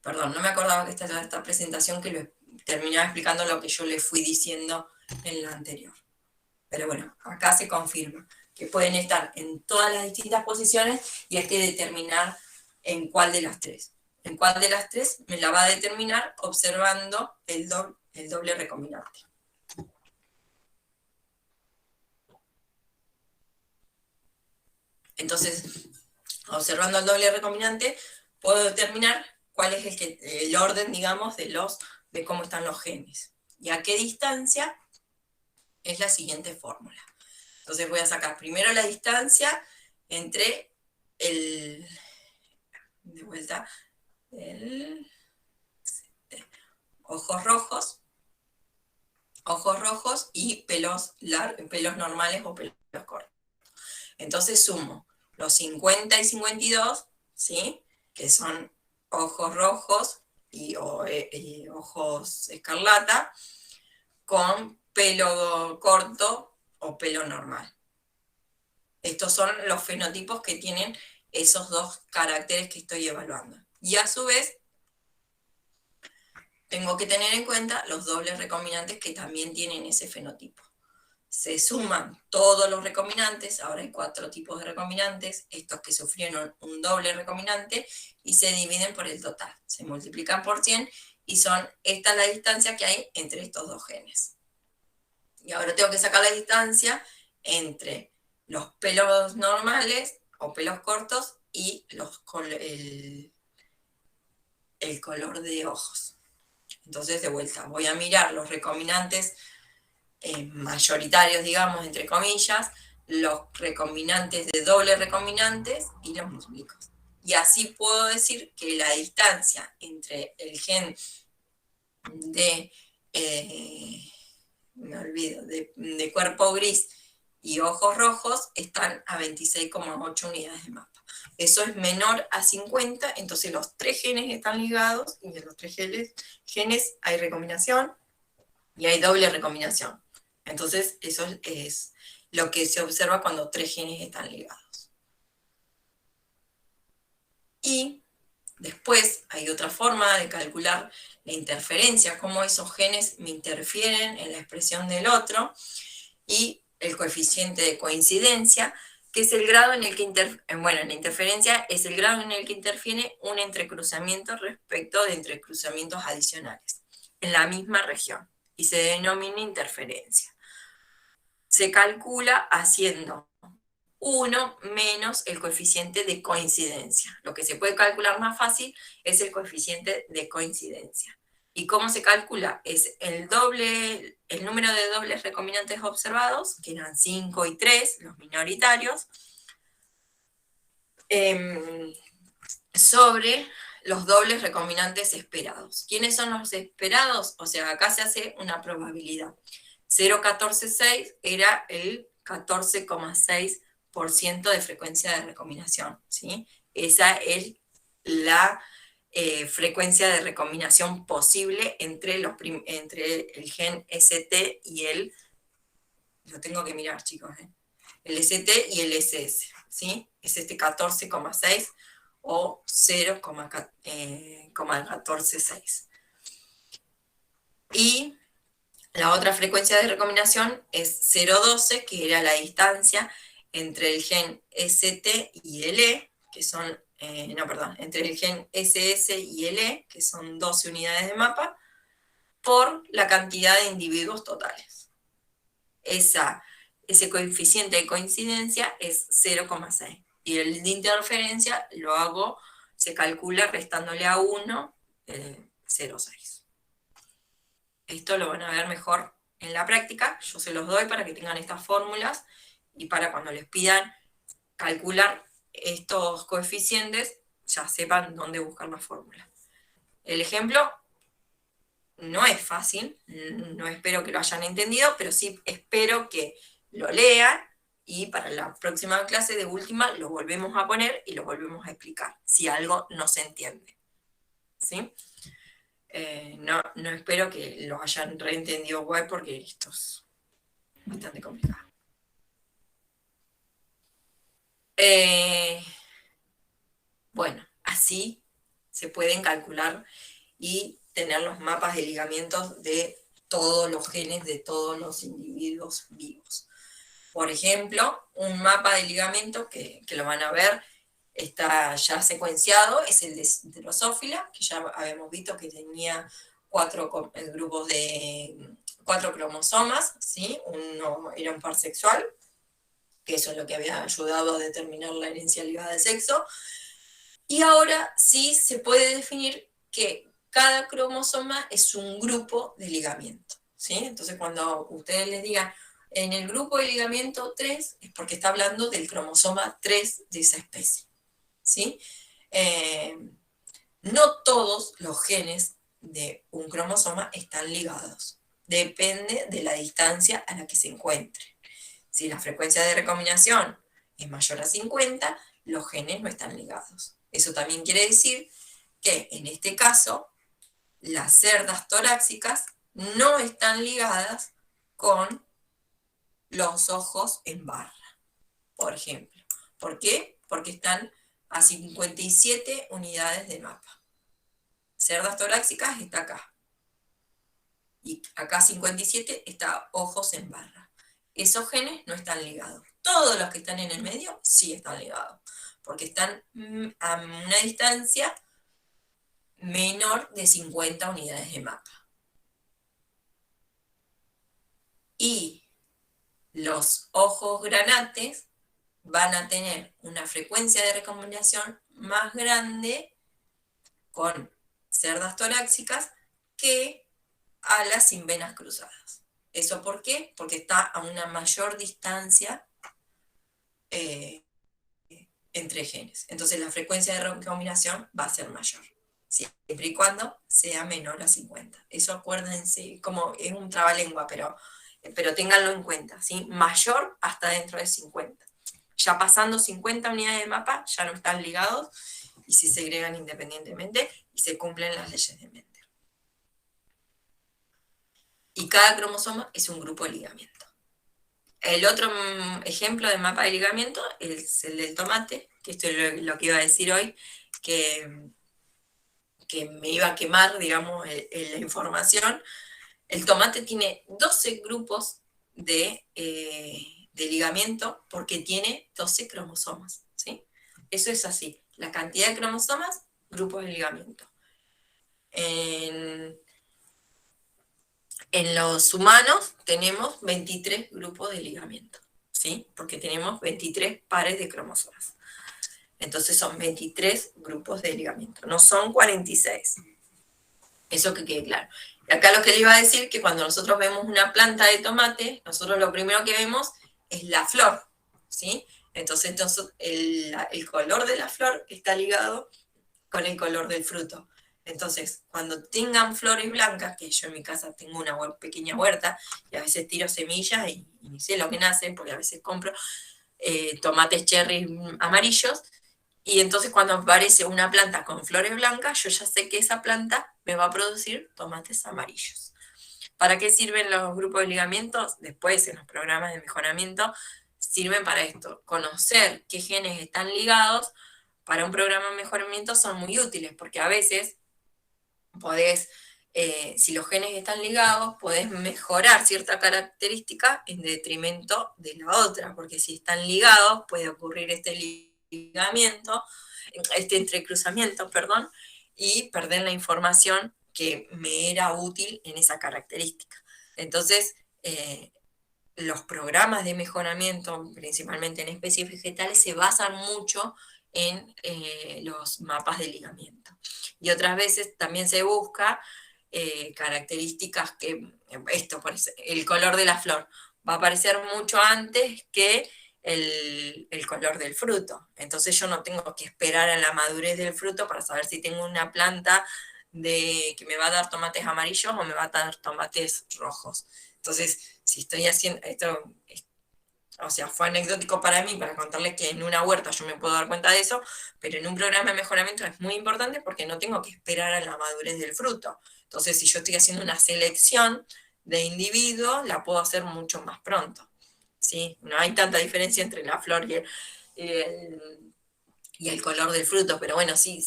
Perdón, no me acordaba que esta presentación que lo terminaba explicando lo que yo le fui diciendo en la anterior. Pero bueno, acá se confirma que pueden estar en todas las distintas posiciones y hay que determinar en cuál de las 3. En cuál de las 3 me la va a determinar observando el doble recombinante. Entonces, observando el doble recombinante, puedo determinar cuál es el orden, digamos, de cómo están los genes. Y a qué distancia es la siguiente fórmula. Entonces voy a sacar primero la distancia entre ojos rojos y pelos normales o pelos cortos. Entonces sumo los 50 y 52, ¿sí? Que son ojos rojos y ojos escarlata, con pelo corto o pelo normal. Estos son los fenotipos que tienen esos dos caracteres que estoy evaluando. Y a su vez, tengo que tener en cuenta los dobles recombinantes que también tienen ese fenotipo. Se suman todos los recombinantes, ahora hay 4 tipos de recombinantes, estos que sufrieron un doble recombinante, y se dividen por el total. Se multiplican por 100 y esta es la distancia que hay entre estos dos genes. Y ahora tengo que sacar la distancia entre los pelos normales o pelos cortos y el color de ojos. Entonces, de vuelta, voy a mirar los recombinantes mayoritarios, digamos, entre comillas, los recombinantes de doble recombinantes y los multiplico. Y así puedo decir que la distancia entre el gen de, de cuerpo gris y ojos rojos están a 26,8 unidades de mapa. Eso es menor a 50, entonces los 3 genes están ligados, y en los 3 genes hay recombinación y hay doble recombinación. Entonces eso es lo que se observa cuando 3 genes están ligados. Y después hay otra forma de calcular la interferencia, cómo esos genes me interfieren en la expresión del otro, y el coeficiente de coincidencia, que es el grado en el que la interferencia es el grado en el que interfiere un entrecruzamiento respecto de entrecruzamientos adicionales en la misma región, y se denomina interferencia. Se calcula haciendo 1 menos el coeficiente de coincidencia. Lo que se puede calcular más fácil es el coeficiente de coincidencia. ¿Y cómo se calcula? Es el número de dobles recombinantes observados, que eran 5 y 3, los minoritarios, sobre los dobles recombinantes esperados. ¿Quiénes son los esperados? O sea, acá se hace una probabilidad. 0,146 era el 14,6% de frecuencia de recombinación, ¿sí? Esa es la frecuencia de recombinación posible entre el gen ST y lo tengo que mirar, chicos, el ST y el SS, ¿sí? Es este 14,6 o 0,146. Y la otra frecuencia de recombinación es 0,12, que era la distancia entre el gen ST y el E, que son, entre el gen SS y el E, que son 12 unidades de mapa, por la cantidad de individuos totales. Ese coeficiente de coincidencia es 0,6. Y el de interferencia se calcula restándole a 1, 0,6. Esto lo van a ver mejor en la práctica, yo se los doy para que tengan estas fórmulas, y para cuando les pidan calcular estos coeficientes, ya sepan dónde buscar la fórmula. El ejemplo no es fácil, no espero que lo hayan entendido, pero sí espero que lo lean, y para la próxima clase de última lo volvemos a poner y lo volvemos a explicar, si algo no se entiende. ¿Sí? No espero que lo hayan reentendido igual, porque esto es bastante complicado. Bueno, así se pueden calcular y tener los mapas de ligamientos de todos los genes de todos los individuos vivos. Por ejemplo, un mapa de ligamento que lo van a ver, está ya secuenciado, es el de Drosophila, que ya habíamos visto que tenía 4 grupos de 4 cromosomas, ¿sí? Uno era un par sexual, que eso es lo que había ayudado a determinar la herencia ligada de sexo. Y ahora sí se puede definir que cada cromosoma es un grupo de ligamiento, ¿sí? Entonces cuando ustedes les digan en el grupo de ligamiento 3, es porque está hablando del cromosoma 3 de esa especie, ¿sí? No todos los genes de un cromosoma están ligados, depende de la distancia a la que se encuentre. Si la frecuencia de recombinación es mayor a 50, los genes no están ligados. Eso también quiere decir que en este caso las cerdas torácicas no están ligadas con los ojos en barra, por ejemplo. ¿Por qué? Porque están a 57 unidades de mapa. Cerdas torácicas está acá. Y acá 57 está ojos en barra. Esos genes no están ligados. Todos los que están en el medio sí están ligados, porque están a una distancia menor de 50 unidades de mapa. Y los ojos granates van a tener una frecuencia de recombinación más grande con cerdas torácicas que alas sin venas cruzadas. ¿Eso por qué? Porque está a una mayor distancia entre genes. Entonces la frecuencia de recombinación va a ser mayor, siempre y cuando sea menor a 50. Eso acuérdense, como es un trabalengua, pero ténganlo en cuenta, ¿sí? Mayor hasta dentro de 50. Ya pasando 50 unidades de mapa, ya no están ligados y se segregan independientemente y se cumplen las leyes de Mendel. Y cada cromosoma es un grupo de ligamiento. El otro ejemplo de mapa de ligamiento es el del tomate, que esto es lo que iba a decir hoy, que me iba a quemar, digamos, la información. El tomate tiene 12 grupos de ligamiento porque tiene 12 cromosomas, ¿sí? Eso es así. La cantidad de cromosomas, grupos de ligamiento. En los humanos tenemos 23 grupos de ligamiento, ¿sí? Porque tenemos 23 pares de cromosomas. Entonces son 23 grupos de ligamiento, no son 46. Eso que quede claro. Y acá lo que les iba a decir, que cuando nosotros vemos una planta de tomate, nosotros lo primero que vemos es la flor, ¿sí? Entonces el color de la flor está ligado con el color del fruto. Entonces, cuando tengan flores blancas, que yo en mi casa tengo una pequeña huerta, y a veces tiro semillas y ni sé lo que nace, porque a veces compro tomates cherry amarillos, y entonces cuando aparece una planta con flores blancas, yo ya sé que esa planta me va a producir tomates amarillos. ¿Para qué sirven los grupos de ligamientos? Después, en los programas de mejoramiento, sirven para esto. Conocer qué genes están ligados para un programa de mejoramiento son muy útiles, porque a veces podés, si los genes están ligados, podés mejorar cierta característica en detrimento de la otra, porque si están ligados puede ocurrir este entrecruzamiento, perdón, y perder la información que me era útil en esa característica. Entonces, los programas de mejoramiento, principalmente en especies vegetales, se basan mucho en los mapas de ligamiento. Y otras veces también se busca características que, por el color de la flor va a aparecer mucho antes que el color del fruto. Entonces yo no tengo que esperar a la madurez del fruto para saber si tengo una planta que me va a dar tomates amarillos o me va a dar tomates rojos. Entonces, si estoy haciendo esto, o sea, fue anecdótico para mí, para contarles que en una huerta yo me puedo dar cuenta de eso, pero en un programa de mejoramiento es muy importante porque no tengo que esperar a la madurez del fruto. Entonces, si yo estoy haciendo una selección de individuos, la puedo hacer mucho más pronto, ¿sí? No hay tanta diferencia entre la flor y el color del fruto, pero bueno, sí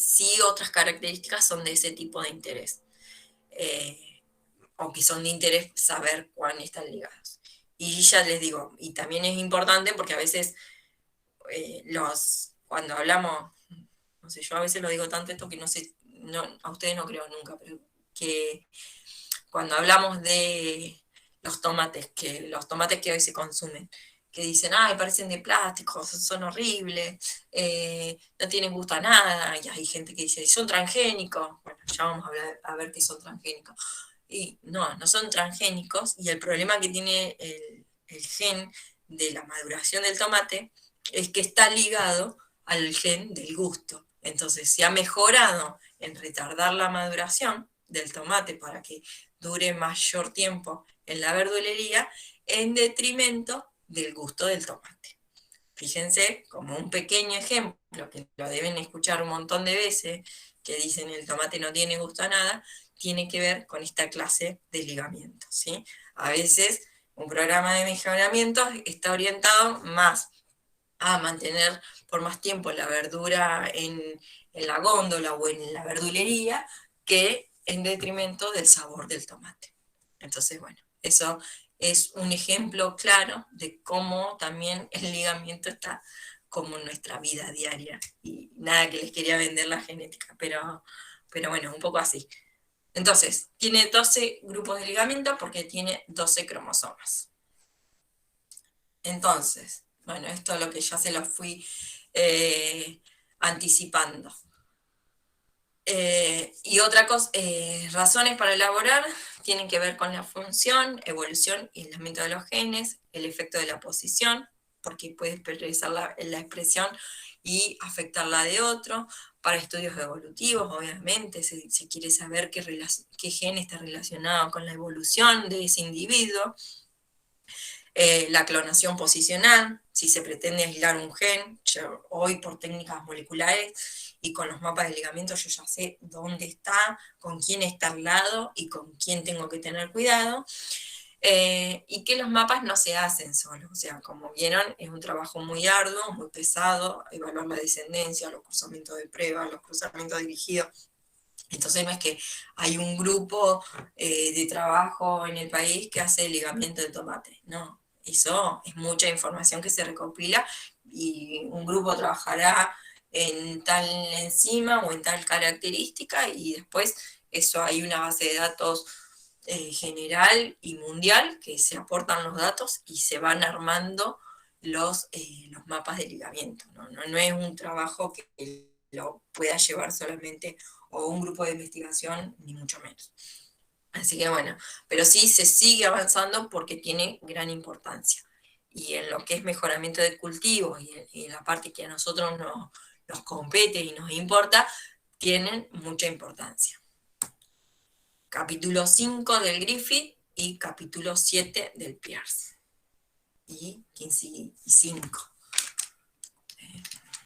otras características son de ese tipo de interés. O que son de interés saber cuáles están ligados. Y ya les digo, y también es importante porque a veces cuando hablamos, no sé, yo a veces lo digo tanto esto que no sé, a ustedes no creo nunca, pero que cuando hablamos de los tomates que hoy se consumen, que dicen, ay, parecen de plástico, son horribles, no tienen gusto a nada, y hay gente que dice, son transgénicos. Bueno, ya vamos a ver qué son transgénicos. Y no son transgénicos, y el problema que tiene el gen de la maduración del tomate es que está ligado al gen del gusto. Entonces se ha mejorado en retardar la maduración del tomate para que dure mayor tiempo en la verdulería, en detrimento del gusto del tomate. fíjense, como un pequeño ejemplo, que lo deben escuchar un montón de veces, que dicen el tomate no tiene gusto a nada, tiene que ver con esta clase de ligamientos, ¿sí? A veces un programa de mejoramiento está orientado más a mantener por más tiempo la verdura en la góndola o en la verdulería, que en detrimento del sabor del tomate. Entonces, bueno, eso es un ejemplo claro de cómo también el ligamiento está como en nuestra vida diaria. Y nada que les quería vender la genética, pero bueno, un poco así. Entonces, tiene 12 grupos de ligamentos porque tiene 12 cromosomas. Entonces, bueno, esto es lo que ya se lo fui anticipando. Y otra cosa, razones para elaborar tienen que ver con la función, evolución y aislamiento de los genes, el efecto de la posición, porque puedes priorizar la expresión y afectarla de otro. Para estudios evolutivos, obviamente, se quiere saber qué gen está relacionado con la evolución de ese individuo. La clonación posicional, si se pretende aislar un gen, hoy por técnicas moleculares y con los mapas de ligamentos yo ya sé dónde está, con quién está al lado y con quién tengo que tener cuidado. Y que los mapas no se hacen solos, o sea, como vieron, es un trabajo muy arduo, muy pesado, evaluar la descendencia, los cruzamientos de prueba, los cruzamientos dirigidos. Entonces no es que hay un grupo de trabajo en el país que hace el ligamiento de tomate, no, eso es mucha información que se recopila y un grupo trabajará en tal enzima o en tal característica y después eso hay una base de datos general y mundial que se aportan los datos y se van armando los mapas de ligamiento, ¿no? No es un trabajo que lo pueda llevar solamente o un grupo de investigación, ni mucho menos. Así que bueno, pero sí se sigue avanzando porque tiene gran importancia. Y en lo que es mejoramiento de cultivos y en la parte que a nosotros nos compete y nos importa, tienen mucha importancia. Capítulo 5 del Griffith y capítulo 7 del Pearce. Y 15 y 5.